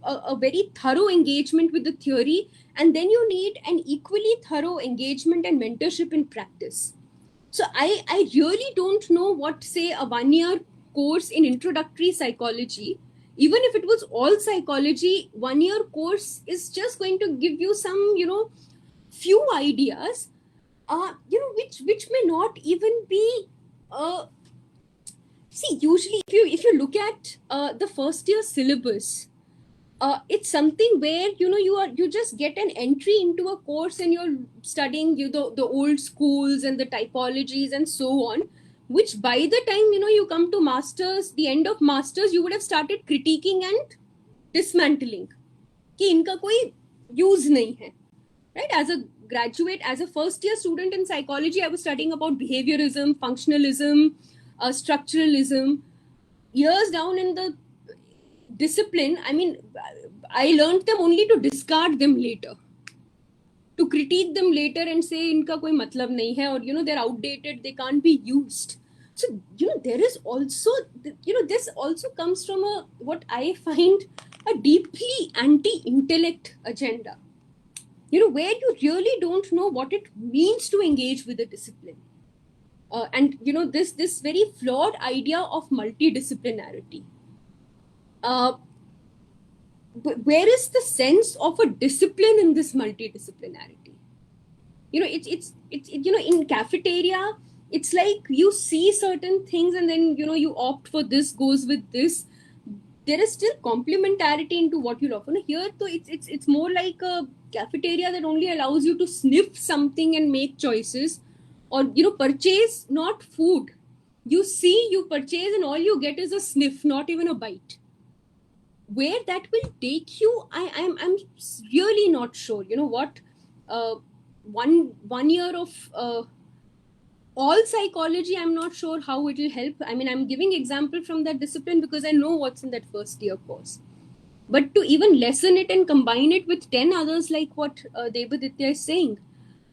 a very thorough engagement with the theory, and then you need an equally thorough engagement and mentorship in practice. So I really don't know what, say, a 1-year course in introductory psychology, even if it was all psychology, 1-year course is just going to give you some few ideas which may not even be see, usually if you look at the first year syllabus, it's something where you just get an entry into a course and you're studying the old schools and the typologies and so on, which by the time you come to masters, the end of masters, you would have started critiquing and dismantling कि इनका कोई use नहीं है. Right? As a graduate, as a first year student in psychology, I was studying about behaviorism, functionalism, structuralism. Years down in the discipline, I learned them only to discard them later, to critique them later and say इनका कोई मतलब नहीं है, or they're outdated, they can't be used. So there is also this also comes from what I find a deeply anti-intellect agenda, where you really don't know what it means to engage with a discipline, and this very flawed idea of multidisciplinarity. Where is the sense of a discipline in this multidisciplinarity? It's in cafeteria, it's like you see certain things and then you opt for this, goes with this. There is still complementarity into what you offer. Here, so it's more like a cafeteria that only allows you to sniff something and make choices, or purchase not food. You see, you purchase, and all you get is a sniff, not even a bite. Where that will take you, I'm really not sure. What 1 year of all psychology, I'm not sure how it will help. I'm giving example from that discipline because I know what's in that first year course. But to even lessen it and combine it with 10 others, like what Devaditya is saying,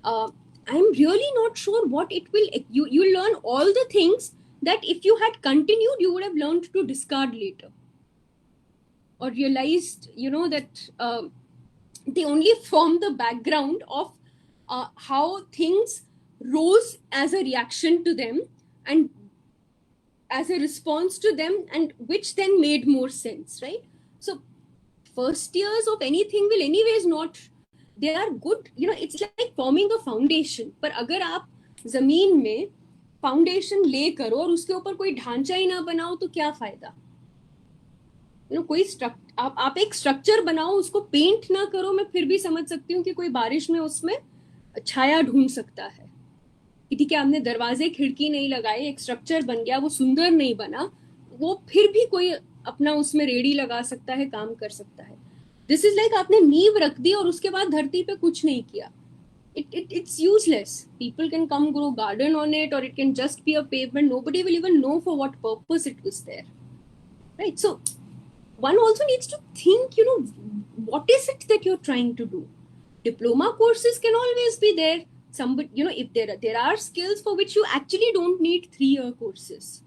I'm really not sure what it will. You learn all the things that if you had continued, you would have learned to discard later, or realized, that they only form the background of how things rose as a reaction to them and as a response to them, and which then made more sense, right? So first years of anything will anyways not, they are good, it's like forming a foundation. पर अगर आप जमीन में foundation ले करो और उसके ऊपर कोई ढांचा ही ना बनाओ तो क्या फायदा? कोई आप एक स्ट्रक्चर बनाओ, उसको पेंट ना करो, मैं फिर भी समझ सकती हूँ कि कोई बारिश में उसमें छाया ढूंढ सकता है. ठीक है, आपने दरवाजे खिड़की नहीं लगाए, एक स्ट्रक्चर बन गया, वो सुंदर नहीं बना, वो फिर भी कोई अपना उसमें रेडी लगा सकता है, काम कर सकता है. दिस इज लाइक आपने नींव रख दी और उसके बाद धरती पे कुछ नहीं किया. it's useless. People can come grow garden on it, or it can just be a pavement. Nobody will even know for what purpose it was there, right? So one also needs to think, what is it that you're trying to do? Diploma courses can always be there. Somebody, if there are skills for which you actually don't need 3-year courses,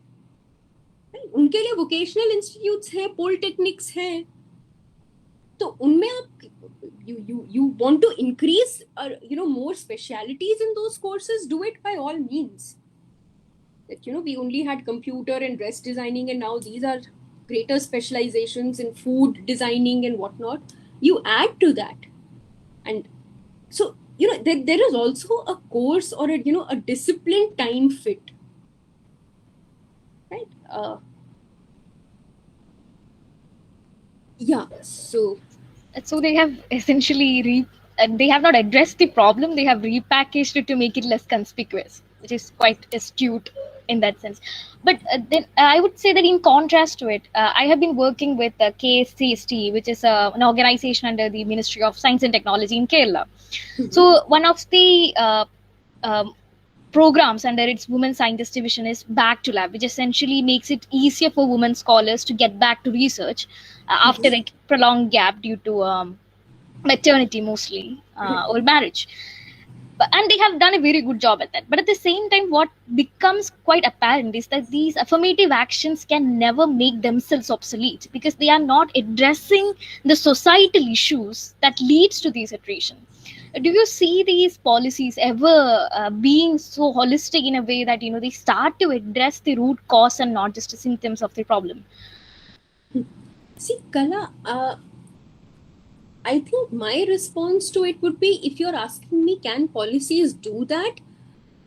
right? उनके लिए vocational institutes है, polytechnics है, तो उनमें आप you want to increase more specialities in those courses, do it by all means. That we only had computer and dress designing, and now these are greater specializations in food designing and whatnot. You add to that, and so there is also a course or a disciplined time fit, right? So they have essentially they have not addressed the problem, they have repackaged it to make it less conspicuous, which is quite astute in that sense. But then I would say that in contrast to it, I have been working with KSCST, which is an organization under the Ministry of Science and Technology in Kerala. So one of the programs under its Women Scientist Division is Back to Lab, which essentially makes it easier for women scholars to get back to research after a prolonged gap due to maternity mostly or marriage. And they have done a very good job at that. But at the same time, what becomes quite apparent is that these affirmative actions can never make themselves obsolete, because they are not addressing the societal issues that leads to these attrition. Do you see these policies ever being so holistic in a way that they start to address the root cause and not just the symptoms of the problem? See, Kala, I think my response to it would be, if you're asking me, can policies do that?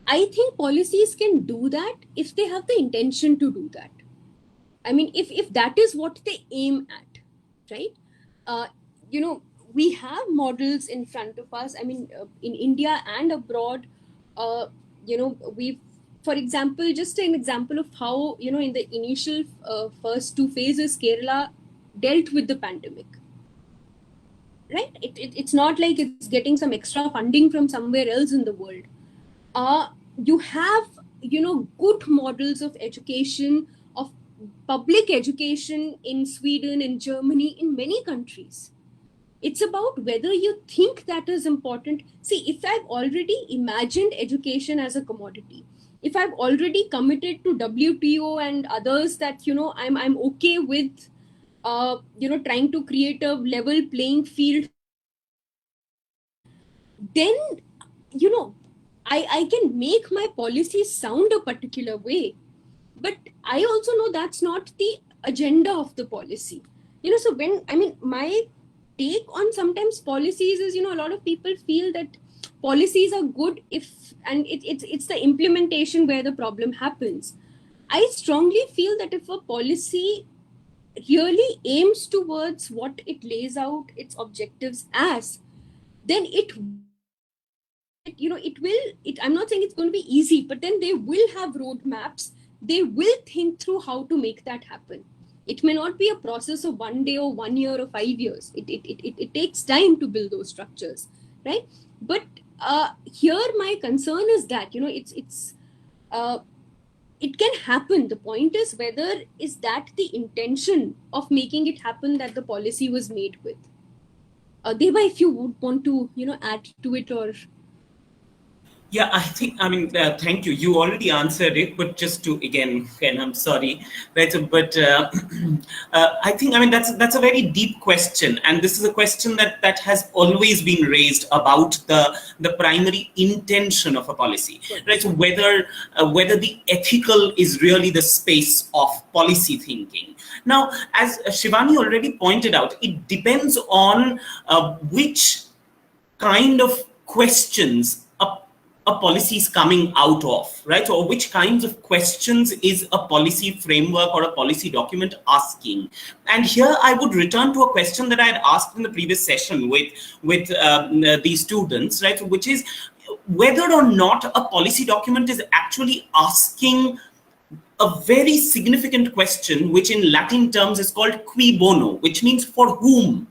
I think policies can do that if they have the intention to do that. I mean, if that is what they aim at, right? We have models in front of us. I mean, in India and abroad, we've, for example, just an example of how, in the initial first 2 phases, Kerala dealt with the pandemic. Right? It's not like it's getting some extra funding from somewhere else in the world. You have, good models of education, of public education in Sweden, in Germany, in many countries. It's about whether you think that is important. See, if I've already imagined education as a commodity, if I've already committed to WTO and others that, I'm okay with trying to create a level playing field, then, I can make my policies sound a particular way. But I also know that's not the agenda of the policy. So my take on sometimes policies is, a lot of people feel that policies are good and it's the implementation where the problem happens. I strongly feel that if a policy really aims towards what it lays out its objectives as, then I'm not saying it's going to be easy, but then they will have roadmaps. They will think through how to make that happen. It may not be a process of 1 day or 1 year or 5 years. It takes time to build those structures, right? But here my concern is that, it can happen. The point is, whether is that the intention of making it happen that the policy was made with. Deva, if you would want to, add to it or... Yeah, thank you. You already answered it, but just to again, I'm sorry, right? But I think, that's a very deep question, and this is a question that has always been raised about the primary intention of a policy, right? So whether the ethical is really the space of policy thinking. Now, as Shivani already pointed out, it depends on which kind of questions a policy is coming out of, right? Or which kinds of questions is a policy framework or a policy document asking? And here I would return to a question that I had asked in the previous session with these students, right? Which is whether or not a policy document is actually asking a very significant question, which in Latin terms is called cui bono, which means for whom.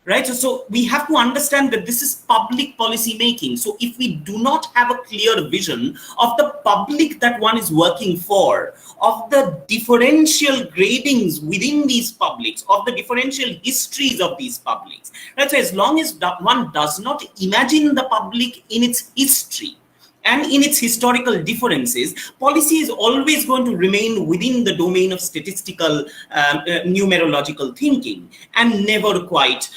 right? So we have to understand that this is public policy making. So if we do not have a clear vision of the public that one is working for, of the differential gradings within these publics, of the differential histories of these publics, right? So as long as one does not imagine the public in its history and in its historical differences, policy is always going to remain within the domain of statistical, numerological thinking, and never quite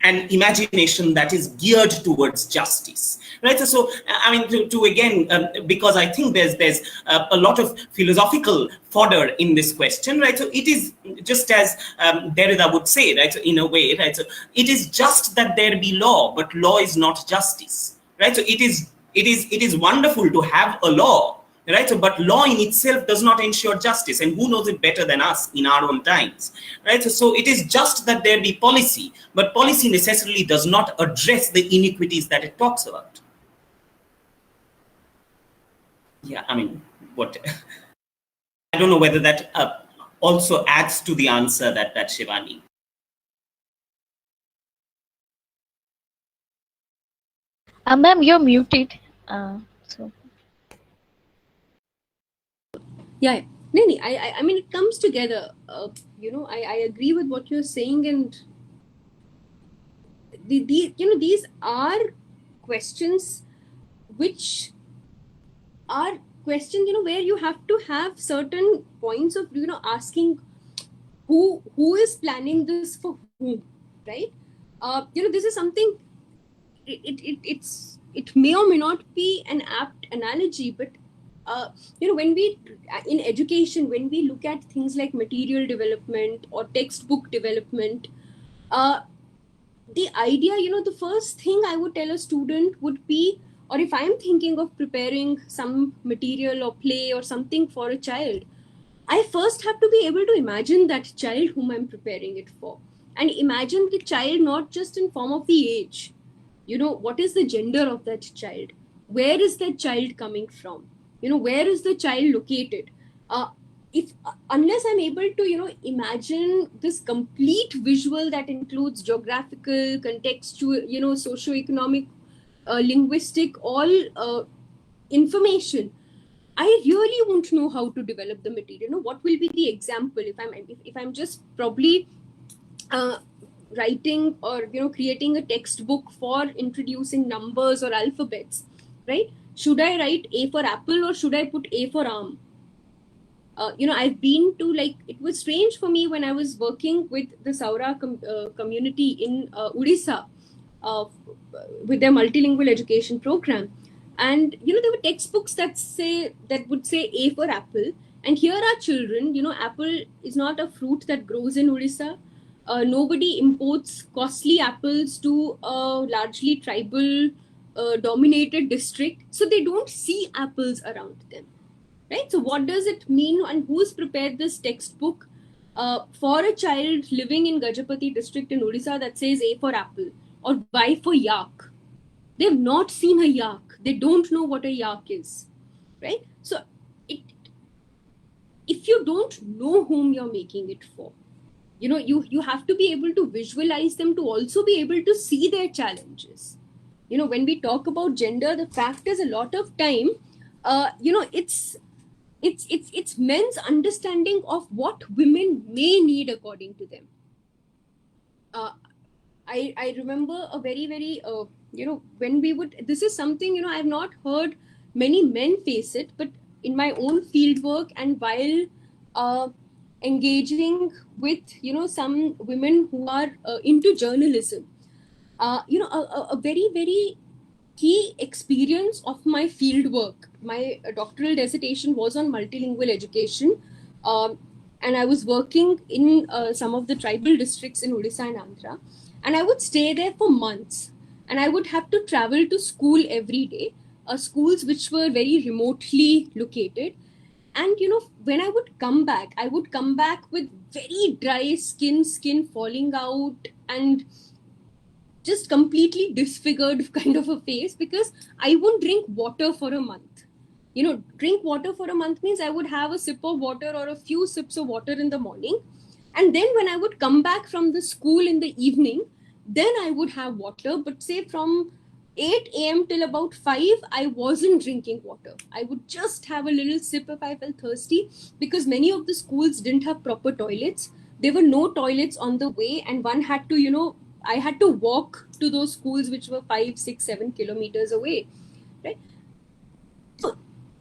an imagination that is geared towards justice, right? So I mean, to again, because I think there's a lot of philosophical fodder in this question, right? So it is just as Derrida would say, right? So in a way, right? So it is just that there be law, but law is not justice, right? So it is wonderful to have a law, right? So, but law in itself does not ensure justice, and who knows it better than us in our own times, right? So it is just that there be policy, but policy necessarily does not address the inequities that it talks about. Yeah, I mean, what? I don't know whether that also adds to the answer that Shivani. Ma'am, you're muted. So. Yeah. No, I mean, it comes together. I agree with what you're saying, and these are questions which are questions, where you have to have certain points of, asking who is planning this for whom, right? This is something, it may or may not be an apt analogy, but when we, in education, when we look at things like material development or textbook development, the idea, the first thing I would tell a student would be, or if I'm thinking of preparing some material or play or something for a child, I first have to be able to imagine that child whom I'm preparing it for, and imagine the child not just in form of the age. What is the gender of that child? Where is that child coming from? Where is the child located? If unless I'm able to imagine this complete visual that includes geographical, contextual, socioeconomic, linguistic, all information, I really won't know how to develop the material. What will be the example if I'm just probably writing or creating a textbook for introducing numbers or alphabets, right? Should I write A for apple or should I put A for arm? I've been to, it was strange for me when I was working with the Saura community in Odisha with their multilingual education program. And, there were textbooks that would say A for apple. And here are children, apple is not a fruit that grows in Odisha. Nobody imports costly apples to a largely tribal dominated district. So they don't see apples around them. Right? So what does it mean, and who's prepared this textbook for a child living in Gajapati district in Odisha that says A for apple or Y for yak? They've not seen a yak. They don't know what a yak is, right? So if you don't know whom you're making it for, you have to be able to visualize them, to also be able to see their challenges. When we talk about gender, the fact is a lot of time, it's men's understanding of what women may need according to them. I remember a very, very, when we would, this is something, I've not heard many men face it, but in my own field work and while engaging with, some women who are into journalism, a very, very key experience of my field work. My doctoral dissertation was on multilingual education. And I was working in some of the tribal districts in Odisha and Andhra. And I would stay there for months. And I would have to travel to school every day, schools which were very remotely located. And, when I would come back with very dry skin falling out, and just completely disfigured kind of a face, because I wouldn't drink water for a month. Drink water for a month means I would have a sip of water or a few sips of water in the morning. And then when I would come back from the school in the evening, then I would have water. But say from 8 a.m. till about 5, I wasn't drinking water. I would just have a little sip if I felt thirsty, because many of the schools didn't have proper toilets. There were no toilets on the way, and one had to, I had to walk to those schools which were 5, 6, 7 kilometers away. Right? So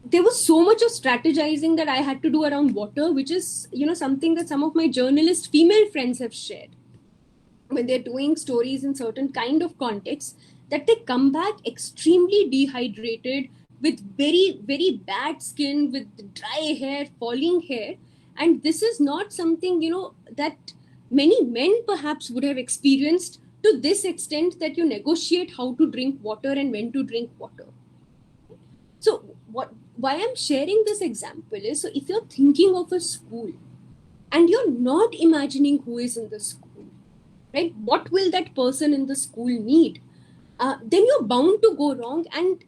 there was so much of strategizing that I had to do around water, which is, something that some of my journalist female friends have shared when they're doing stories in certain kind of contexts, that they come back extremely dehydrated, with very, very bad skin, with dry hair, falling hair. And this is not something, that many men perhaps would have experienced to this extent, that you negotiate how to drink water and when to drink water. So why I'm sharing this example is, so if you're thinking of a school and you're not imagining who is in the school, right? What will that person in the school need? Then you're bound to go wrong. And,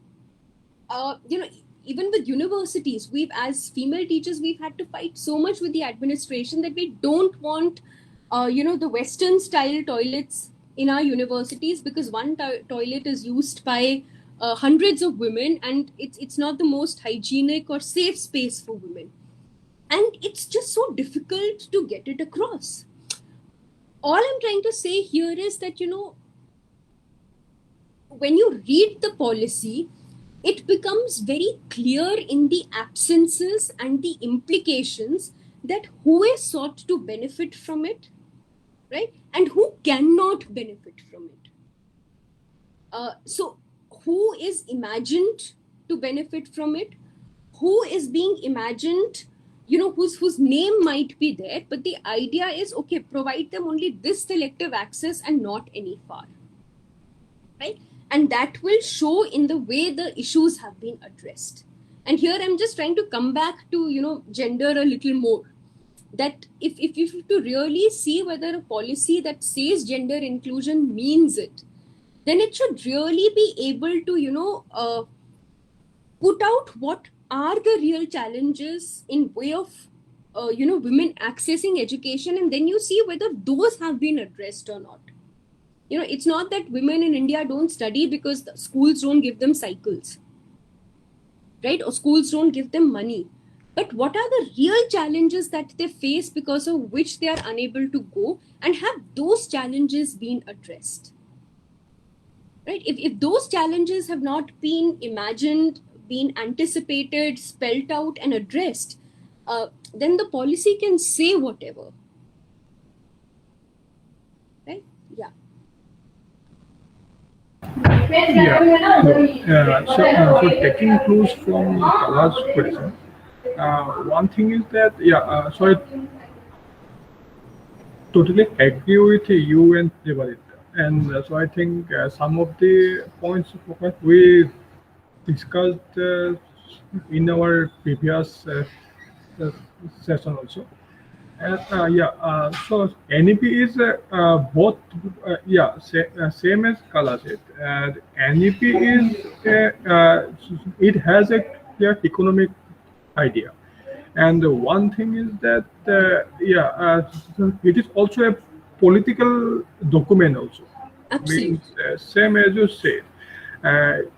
even with universities, as female teachers, we've had to fight so much with the administration that we don't want, the Western style toilets in our universities, because one toilet is used by hundreds of women, and it's not the most hygienic or safe space for women. And it's just so difficult to get it across. All I'm trying to say here is that, when you read the policy, it becomes very clear in the absences and the implications that who is sought to benefit from it, right? And who cannot benefit from it. So who is imagined to benefit from it? Who is being imagined, whose name might be there, but the idea is, okay, provide them only this selective access and not any far, right? And that will show in the way the issues have been addressed. And here I'm just trying to come back to, gender a little more. That if you have to really see whether a policy that says gender inclusion means it, then it should really be able to, put out what are the real challenges in way of, women accessing education, and then you see whether those have been addressed or not. It's not that women in India don't study because the schools don't give them cycles, right? Or schools don't give them money. But what are the real challenges that they face because of which they are unable to go, and have those challenges been addressed? Right? If those challenges have not been imagined, been anticipated, spelt out and addressed, then the policy can say whatever. Right? Yeah. So taking clues from Kala's question, one thing is that, so I totally agree with you and Devarit. And so I think some of the points we discussed in our previous session also. And so NEP is both, same as Kala said. NEP is, it has a clear economic idea. And one thing is that, it is also a political document also. Absolutely. Means, same as you said.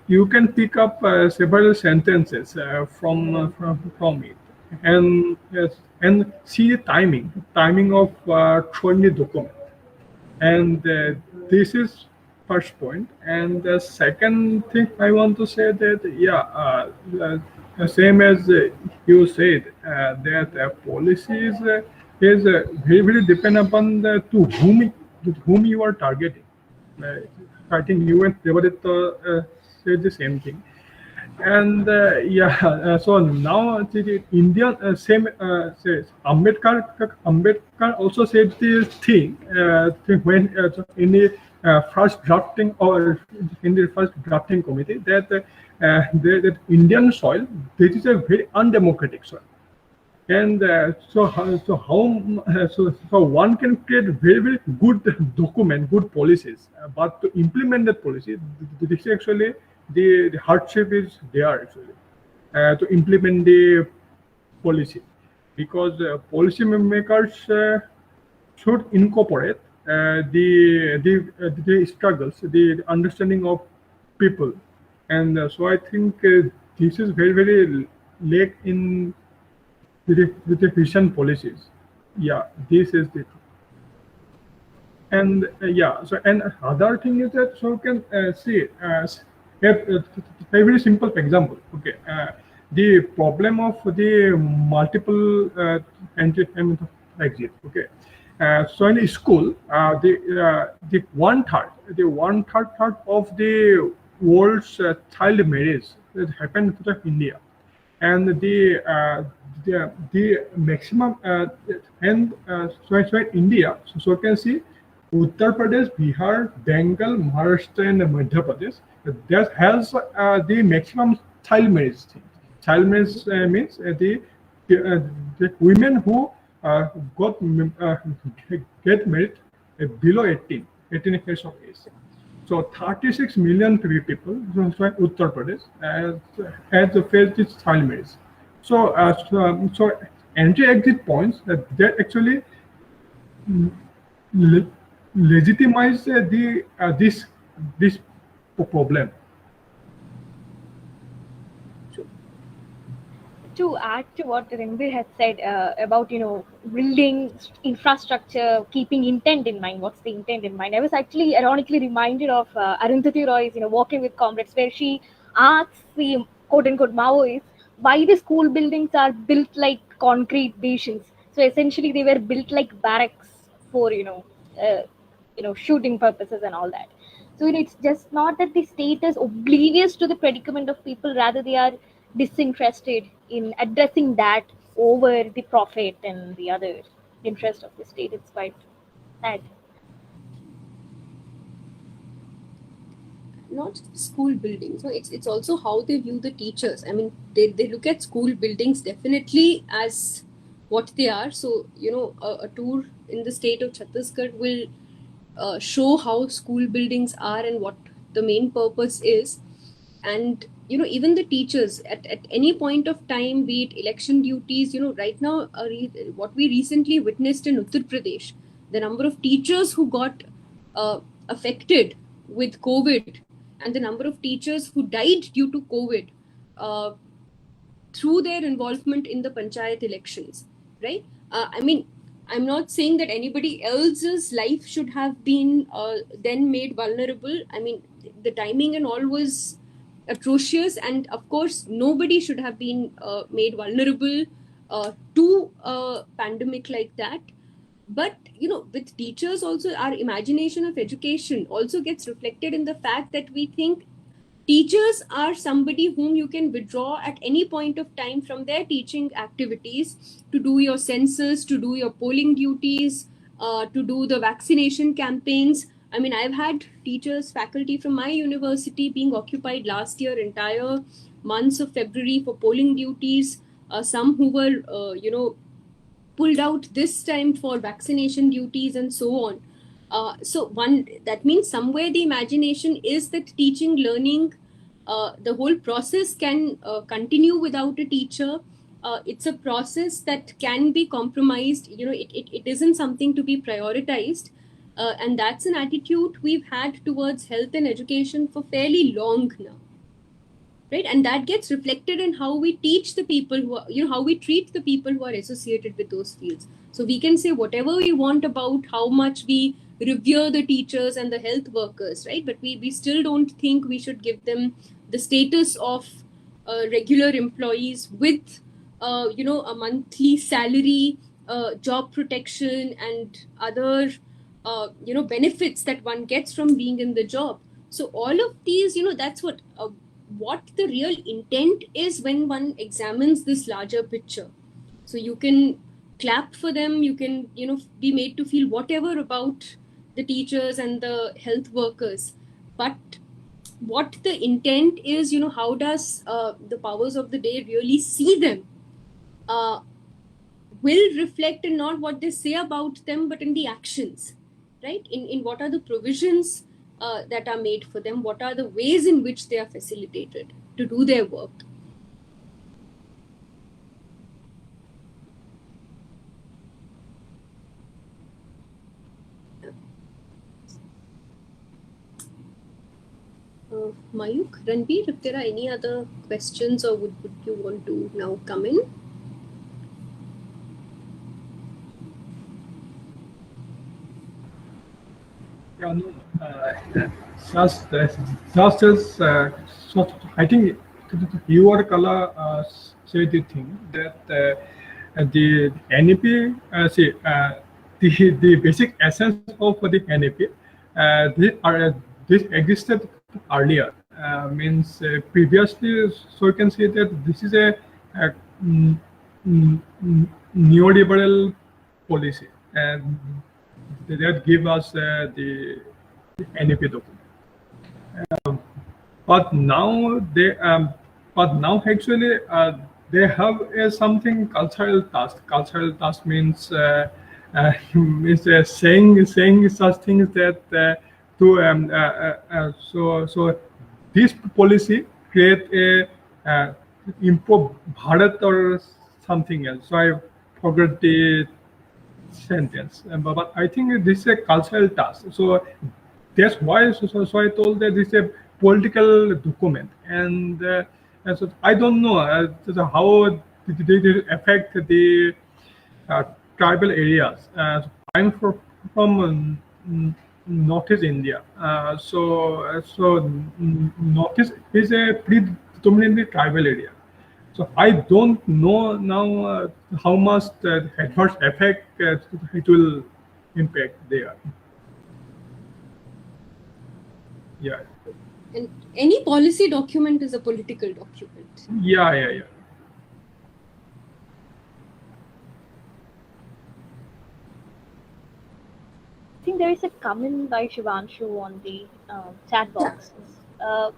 You can pick up several sentences from it, and and see the timing of throwing the document. And this is first point. And the second thing I want to say that same as you said, that policy is very, very depend upon to whom you are targeting. I think you and Devarit said the same thing. And so now the Indian same says Ambedkar also said this thing when in the first drafting, or in the first drafting committee, that that Indian soil, this is a very undemocratic soil. And so one can create very, very good document, good policies, but to implement that policy, this is actually the hardship is there actually to implement the policy, because policy makers should incorporate the struggles, the understanding of people, and so I think this is very late in the vision policies. Yeah, this is the and yeah. So and other thing is that so you can see have a very simple example. Okay, the problem of the multiple exit. Okay, so in school, the one third of the world's child marriage that happened to the India, and the maximum and so in India, so you can see Uttar Pradesh, Bihar, Bengal, Maharashtra, and Madhya Pradesh that has the maximum child marriage thing. Child marriage means the women who got get married below 18 years of age. So 36 million people from Uttar Pradesh has faced this child marriage. So entry-exit points that actually le- legitimize this problem. To add to what Rinvir has said about building infrastructure, keeping intent in mind. What's the intent in mind? I was actually ironically reminded of Arundhati Roy's Walking with Comrades, where she asks the quote unquote Maoists why the school buildings are built like concrete basins. So essentially, they were built like barracks for shooting purposes and all that. So it's just not that the state is oblivious to the predicament of people, rather they are disinterested in addressing that over the profit and the other interest of the state. It's quite sad. Not school buildings. So it's also how they view the teachers. I mean, they look at school buildings definitely as what they are. So, a tour in the state of Chhattisgarh will show how school buildings are and what the main purpose is. And even the teachers at any point of time, be it election duties, right now what we recently witnessed in Uttar Pradesh, the number of teachers who got affected with COVID, and the number of teachers who died due to COVID uh, through their involvement in the panchayat elections, right? I mean, I'm not saying that anybody else's life should have been then made vulnerable. I mean, the timing and all was atrocious, and of course, nobody should have been made vulnerable to a pandemic like that. But with teachers also, our imagination of education also gets reflected in the fact that we think teachers are somebody whom you can withdraw at any point of time from their teaching activities to do your census, to do your polling duties, to do the vaccination campaigns. I mean, I've had teachers, faculty from my university being occupied last year entire months of February for polling duties. Some who were, pulled out this time for vaccination duties and so on. So one, that means somewhere the imagination is that teaching, learning, the whole process can continue without a teacher. It's a process that can be compromised. It isn't something to be prioritized. And that's an attitude we've had towards health and education for fairly long now, right? And that gets reflected in how we teach the people who are, how we treat the people who are associated with those fields. So we can say whatever we want about how much we revere the teachers and the health workers, right? But we still don't think we should give them the status of regular employees with a monthly salary, job protection, and other benefits that one gets from being in the job. So all of these, that's what the real intent is when one examines this larger picture. So you can clap for them, you can be made to feel whatever about the teachers and the health workers, but what the intent is, how does the powers of the day really see them, uh, will reflect in not what they say about them, but in the actions, right? In what are the provisions that are made for them, what are the ways in which they are facilitated to do their work. Mayuk, Ranbir, if there are any other questions, or would you want to now come in? Yeah, no, just, just as, so I think your color say the thing that the NEP, the basic essence of the NEP, this existed earlier. Means previously, so you can say that this is a mm, neoliberal policy, and that give us the NEP document. But now but now actually they have something cultural task. Cultural task means means saying such things that to so this policy create a improve Bharat or something else. So I forgot the sentence. But I think this is a cultural task. So that's why. So I told that this is a political document, and so I don't know so how did it affect the uh, tribal areas. I'm from Northeast India, so Northeast is a predominantly tribal area. So I don't know now how much the adverse effect it will impact there. Yeah, And any policy document is a political document. yeah. I think there is a comment by Shivanshu on the chat box.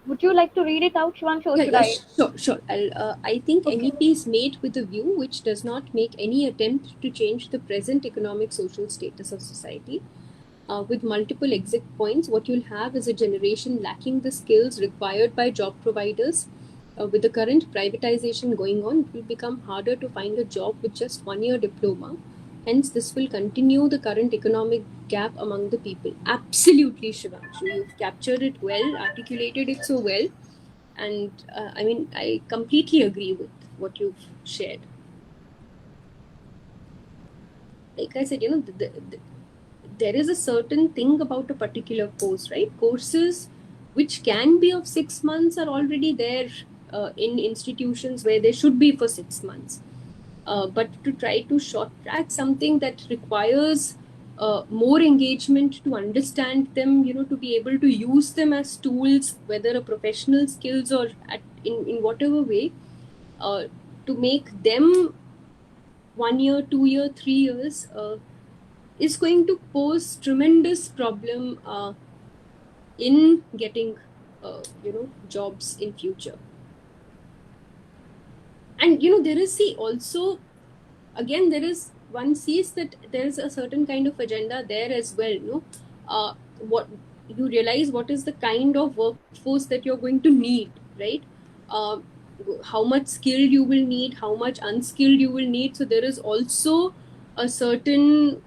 Would you like to read it out, Shivanshu, or should I? Sure. I think Okay. NEP is made with a view which does not make any attempt to change the present economic social status of society. With multiple exit points, what you'll have is a generation lacking the skills required by job providers. With the current privatization going on, it will become harder to find a job with just 1 year diploma. Hence, this will continue the current economic gap among the people. Absolutely, Shivanshu. You've captured it well, articulated it so well. And I mean, I completely agree with what you've shared. Like I said, there is a certain thing about a particular course, right? Courses which can be of 6 months are already there in institutions where they should be for 6 months. But to try to short track something that requires more engagement to understand them, to be able to use them as tools, whether a professional skills or in whatever way, to make them 1 year, 2 year, 3 years, is going to pose tremendous problem in getting jobs in future. And there is also, again, there is one sees that there is a certain kind of agenda there as well. What you realize, what is the kind of workforce that you're going to need, right? uh, how much skilled you will need, how much unskilled you will need. So there is also a certain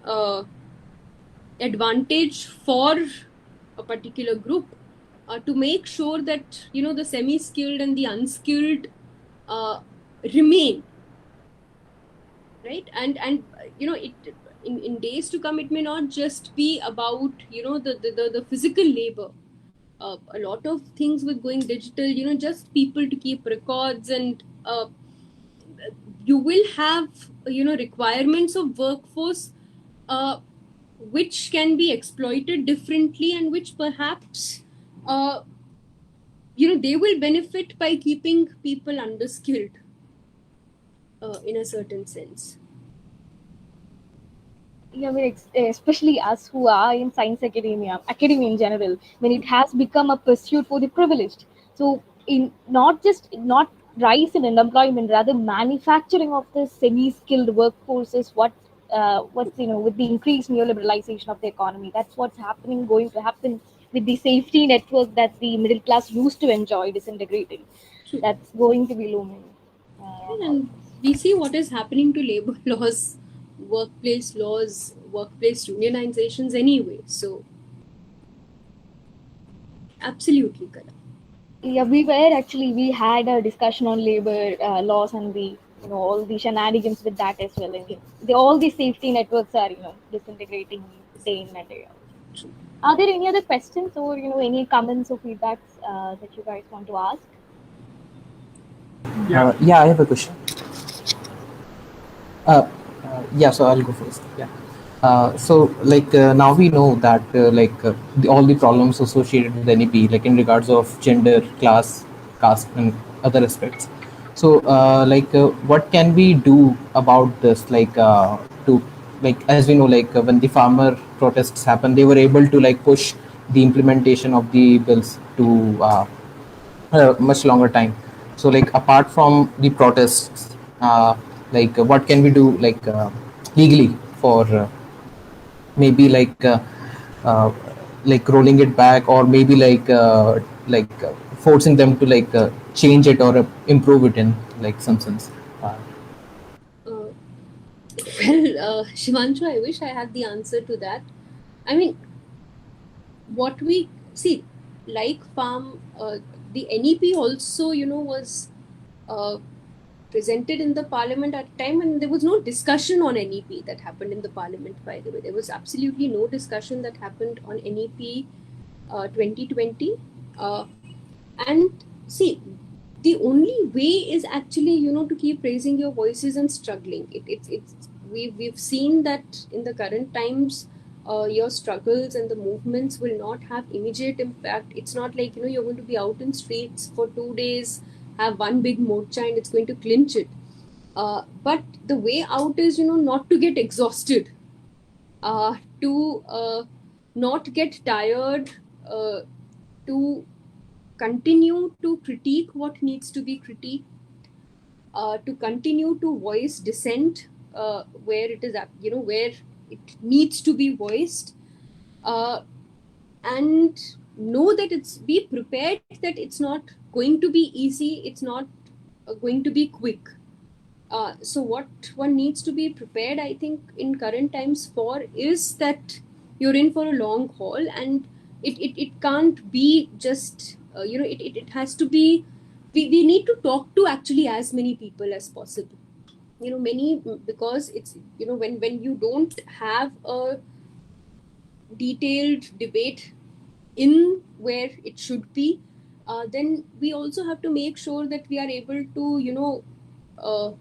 advantage for a particular group to make sure that the semi-skilled and the unskilled remain, right? And it in days to come, it may not just be about the physical labor. A lot of things with going digital, just people to keep records, and you will have requirements of workforce which can be exploited differently, and which perhaps they will benefit by keeping people underskilled in a certain sense. I mean, especially us who are in science academia in general, when it has become a pursuit for the privileged. So, in not rise in unemployment, rather manufacturing of the semi-skilled workforce is what's with the increased neoliberalization of the economy. That's what's going to happen with the safety network that the middle class used to enjoy disintegrating. True. That's going to be looming. And we see what is happening to labor laws, workplace laws, workplace unionizations anyway. So, absolutely correct. Yeah, we had a discussion on labor laws and the all the shenanigans with that as well. And all the safety networks are disintegrating day in and day out. Are there any other questions or any comments or feedbacks that you guys want to ask? Yeah. Yeah, I have a question. Yeah, so I'll go first. Yeah. So now we know that all the problems associated with NEP, like in regards of gender, class, caste, and other aspects. So what can we do about this? To as we know, when the farmer protests happen, they were able to push the implementation of the bills to much longer time. So apart from the protests, what can we do legally for maybe uh, rolling it back, or maybe forcing them to change it or improve it in some sense. Uh, Shivanshu, I wish I had the answer to that. I mean, what we see, like farm, the NEP also, was uh, presented in the parliament at a time, and there was no discussion on NEP that happened in the parliament, by the way. There was absolutely no discussion that happened on NEP 2020. And see, the only way is actually, to keep raising your voices and struggling. We've seen that in the current times, your struggles and the movements will not have immediate impact. It's not like, you're going to be out in streets for 2 days, have one big morcha, and it's going to clinch it. But the way out is, not to get exhausted, to not get tired, to continue to critique what needs to be critiqued, to continue to voice dissent where it is, where it needs to be voiced, uh, and know that be prepared that it's not going to be easy, it's not going to be quick. So what one needs to be prepared, I think, in current times for is that you're in for a long haul, and it can't be just it has to be, we need to talk to actually as many people as possible. Many, because it's, when you don't have a detailed debate in where it should be, then we also have to make sure that we are able to uh,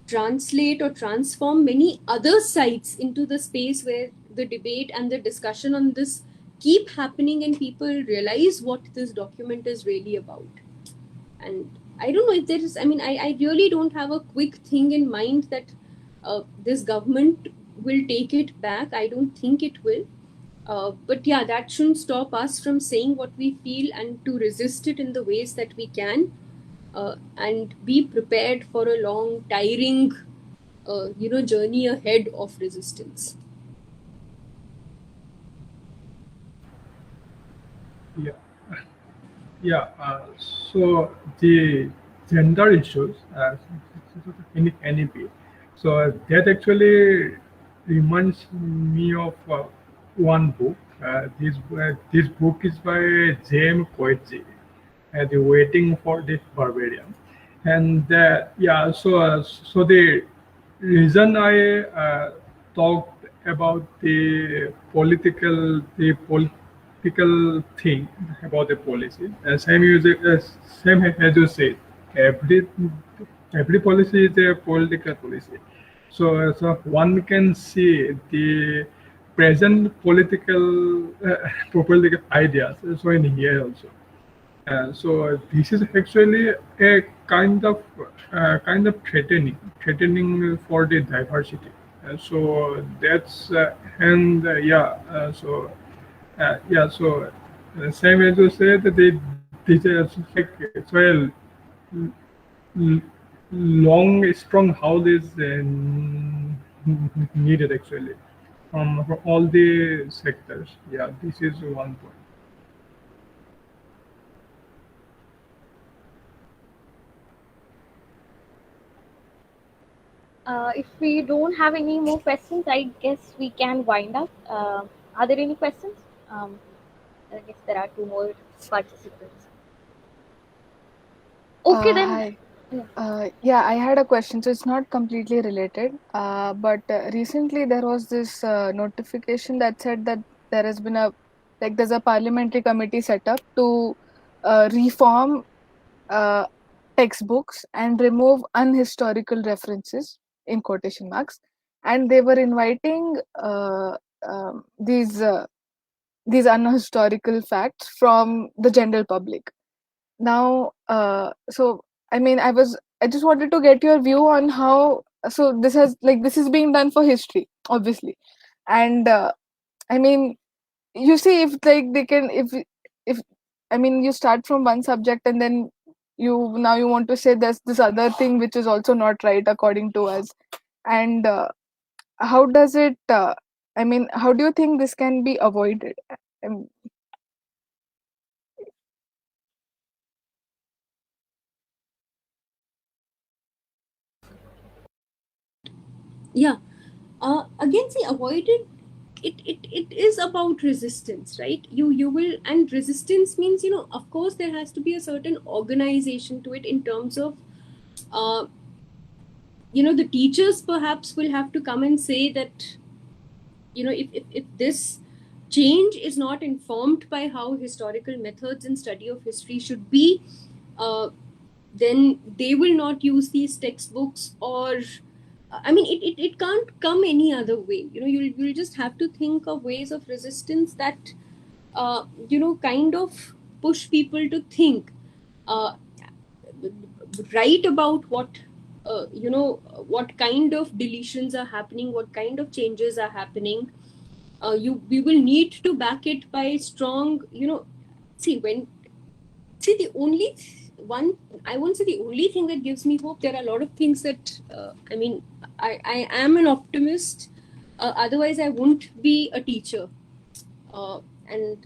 translate or transform many other sites into the space where the debate and the discussion on this keep happening and people realize what this document is really about. And I don't know if there is, I really don't have a quick thing in mind that this government will take it back. I don't think it will. But yeah, that shouldn't stop us from saying what we feel and to resist it in the ways that we can, and be prepared for a long, tiring, journey ahead of resistance. Yeah. Yeah. So the gender issues in NEP. So that actually reminds me of one book. This book is by James Coetzee, The Waiting for the Barbarian. And so the reason I talked about the political thing about the policy, same as you said, every every policy is a political policy. So one can see the present political ideas. So in here also. So this is actually a kind of threatening for the diversity. So that's and yeah. Yeah. So same as you said, this is like so a l- long, strong house is needed actually from all the sectors. Yeah, this is one point. If we don't have any more questions, I guess we can wind up. Are there any questions? I guess there are two more participants. Okay, then. Hi. Yeah, I had a question. So it's not completely related, but recently there was this notification that said that there has been there's a parliamentary committee set up to reform uh, textbooks and remove unhistorical references in quotation marks, and they were inviting these unhistorical facts from the general public. Now, so I mean, I just wanted to get your view on how. So this is being done for history, obviously, and I mean, you see if like they can if I mean you start from one subject and then you want to say there's this other thing which is also not right according to us, and how does it? I mean, how do you think this can be avoided? Um, Yeah. Again, see, avoided. It is about resistance, right? You will, and resistance means, of course there has to be a certain organization to it in terms of uh, the teachers perhaps will have to come and say that if this change is not informed by how historical methods in study of history should be, uh, then they will not use these textbooks, or I mean it can't come any other way. You'll just have to think of ways of resistance that kind of push people to think, uh, write about what kind of deletions are happening, what kind of changes are happening. We will need to back it by strong, the only one, I won't say the only thing that gives me hope. There are a lot of things that I am an optimist, otherwise I won't be a teacher, and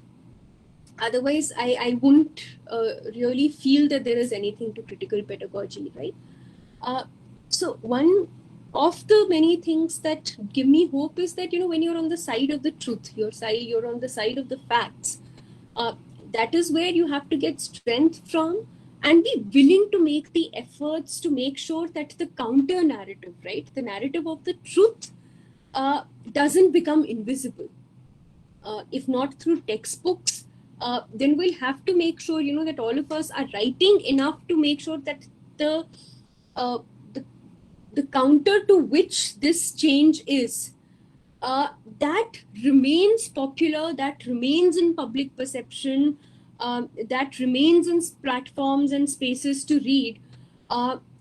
otherwise I wouldn't really feel that there is anything to critical pedagogy, right? So one of the many things that give me hope is that when you're on the side of the truth, you're on the side of the facts, uh, that is where you have to get strength from, and be willing to make the efforts to make sure that the counter narrative, right, the narrative of the truth, doesn't become invisible. If not through textbooks, then we'll have to make sure that all of us are writing enough to make sure that the uh, the, the counter to which this change is, uh, that remains popular, that remains in public perception, that remains in platforms and spaces to read.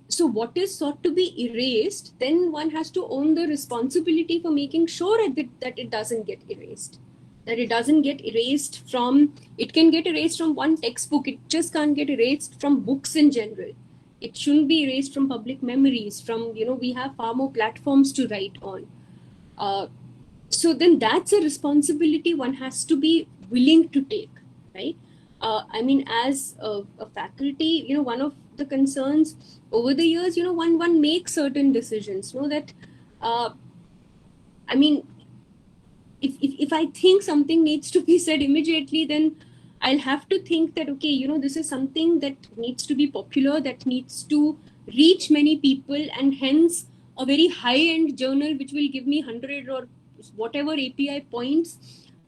So what is sought to be erased, then one has to own the responsibility for making sure that it doesn't get erased. That it doesn't get erased from, it can get erased from one textbook, it just can't get erased from books in general. It shouldn't be erased from public memories, from, we have far more platforms to write on. So then that's a responsibility one has to be willing to take, right? I mean, as a faculty, one of the concerns over the years, one makes certain decisions, that, I mean, if I think something needs to be said immediately, then I'll have to think that, okay, this is something that needs to be popular, that needs to reach many people, and hence a very high-end journal which will give me 100 or whatever API points,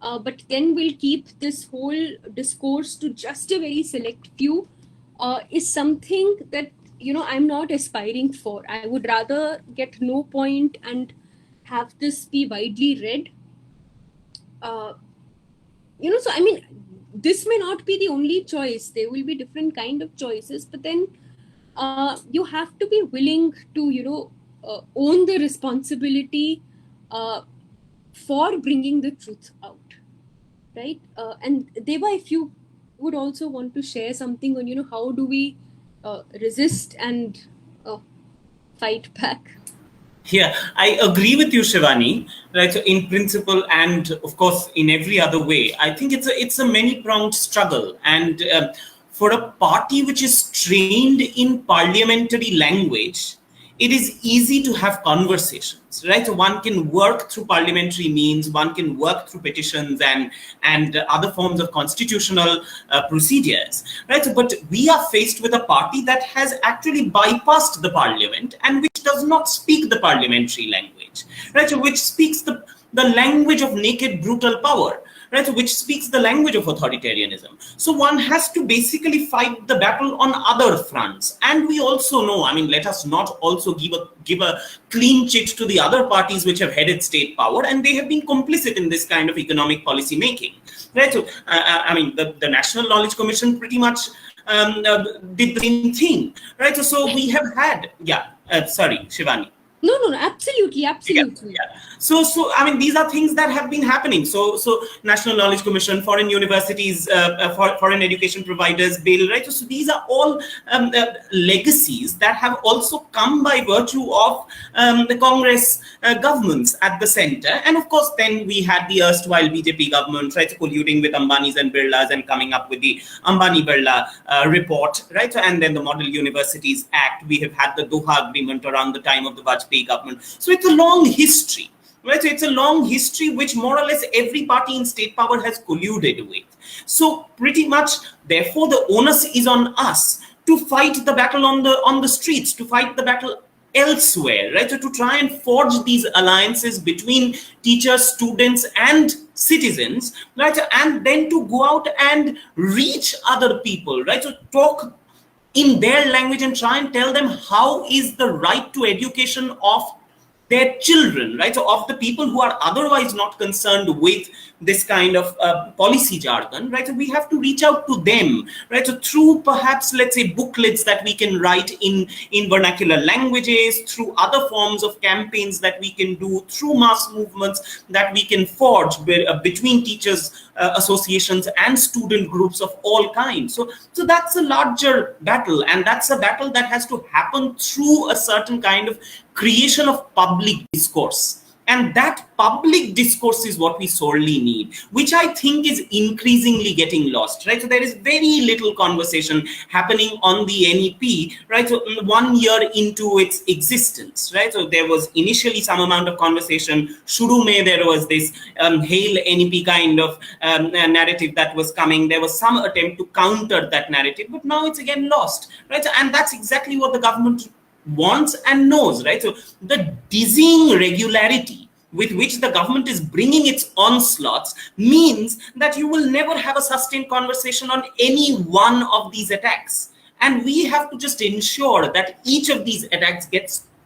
but then will keep this whole discourse to just a very select few, is something that, I'm not aspiring for. I would rather get no point and have this be widely read. So I mean, this may not be the only choice. There will be different kind of choices, but then you have to be willing to own the responsibility for bringing the truth out, right? And Deva, if you would also want to share something on how do we resist and fight back. Yeah, I agree with you, Shivani. Right, so in principle, and of course, in every other way, I think it's a many-pronged struggle. And for a party which is trained in parliamentary language, it is easy to have conversations, right? So one can work through parliamentary means, one can work through petitions and other forms of constitutional procedures, right? So, but we are faced with a party that has actually bypassed the parliament and which does not speak the parliamentary language, right? So which speaks the language of naked, brutal power, right? So which speaks the language of authoritarianism. So one has to basically fight the battle on other fronts. And we also know, I mean, let us not also give a clean chit to the other parties which have headed state power, and they have been complicit in this kind of economic policy making, right? So, I mean, the National Knowledge Commission pretty much did the same thing, right? So we have had, sorry, Shivani. No, absolutely. Yeah. So I mean, these are things that have been happening. So National Knowledge Commission, foreign universities, foreign education providers bill, right? So these are all legacies that have also come by virtue of the Congress governments at the center, and of course then we had the erstwhile BJP government, right, colluding with Ambanis and Birlas and coming up with the Ambani-Birla report, right? And then the Model Universities Act. We have had the Doha Agreement around the time of the Vajpayee government. So it's a long history, right? So it's a long history which more or less every party in state power has colluded with. So pretty much, therefore, the onus is on us to fight the battle on the streets, to fight the battle elsewhere, right? So to try and forge these alliances between teachers, students, and citizens, right? And then to go out and reach other people, right? So talk in their language and try and tell them how is the right to education of their children, right? So of the people who are otherwise not concerned with this kind of policy jargon, right? So we have to reach out to them, right? So through perhaps, let's say, booklets that we can write in vernacular languages, through other forms of campaigns that we can do, through mass movements that we can forge between teachers associations and student groups of all kinds. So that's a larger battle, and that's a battle that has to happen through a certain kind of creation of public discourse. And that public discourse is what we sorely need, which I think is increasingly getting lost, right? So there is very little conversation happening on the NEP, right? So 1 year into its existence, right? So there was initially some amount of conversation. Shuru mein, there was this hail NEP kind of narrative that was coming. There was some attempt to counter that narrative, but now it's again lost, right? And that's exactly what the government wants and knows, right? So the dizzying regularity with which the government is bringing its onslaughts means that you will never have a sustained conversation on any one of these attacks. And we have to just ensure that each of these attacks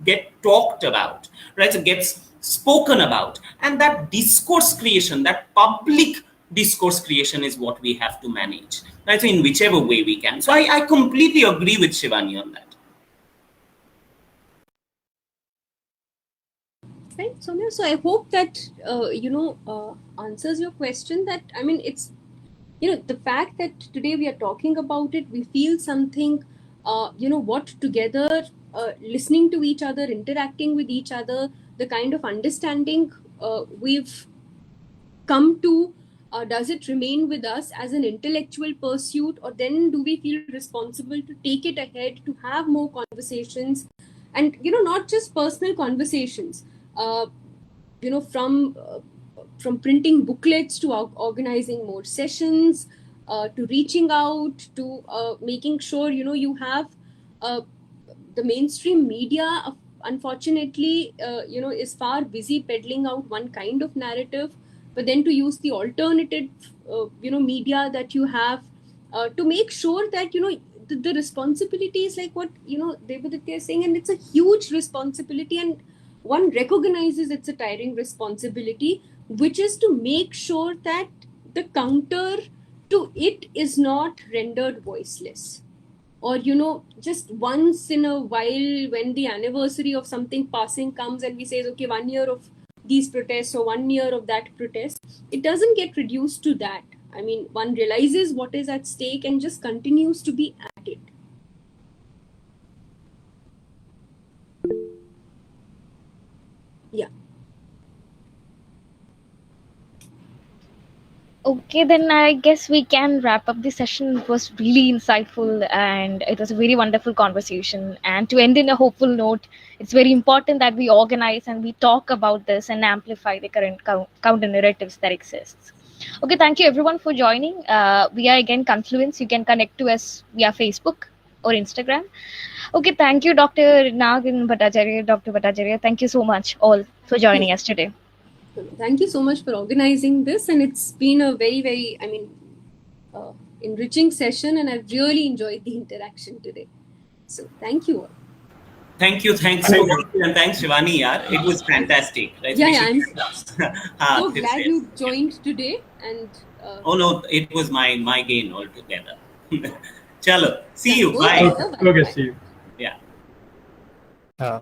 get talked about, right? So gets spoken about. And that discourse creation, that public discourse creation is what we have to manage, right? So in whichever way we can. So I completely agree with Shivani on that. Right, Soumya. So I hope that answers your question. That, I mean, it's, the fact that today we are talking about it, we feel something, what together, listening to each other, interacting with each other, the kind of understanding we've come to, does it remain with us as an intellectual pursuit, or then do we feel responsible to take it ahead, to have more conversations, and not just personal conversations, from printing booklets to organizing more sessions, to reaching out, to making sure you have the mainstream media, unfortunately, is far busy peddling out one kind of narrative, but then to use the alternative media that you have, to make sure that the responsibility is like what Devaditya is saying, and it's a huge responsibility, and one recognizes it's a tiring responsibility, which is to make sure that the counter to it is not rendered voiceless. Or just once in a while, when the anniversary of something passing comes and we say, okay, 1 year of these protests or 1 year of that protest, it doesn't get reduced to that. I mean, one realizes what is at stake and just continues to be at it. Yeah. Okay, then I guess we can wrap up the session. It was really insightful and it was a very wonderful conversation. And to end in a hopeful note, it's very important that we organize and we talk about this and amplify the current counter narratives that exists. Okay, thank you everyone for joining. We are again Confluence. You can connect to us via Facebook or Instagram. Okay, thank you, Dr. Nag and Bhattacharya, Dr. Bhattacharya. Thank you so much all for joining us today. Thank you so much for organizing this, and it's been a very, very, enriching session, and I've really enjoyed the interaction today. So thank you all. Thanks for and thanks Shivani. Yeah, it was fantastic. Right? I'm so glad you joined today. And oh no, it was my gain altogether. Chalo, see you. Bye. Okay, see you. Yeah.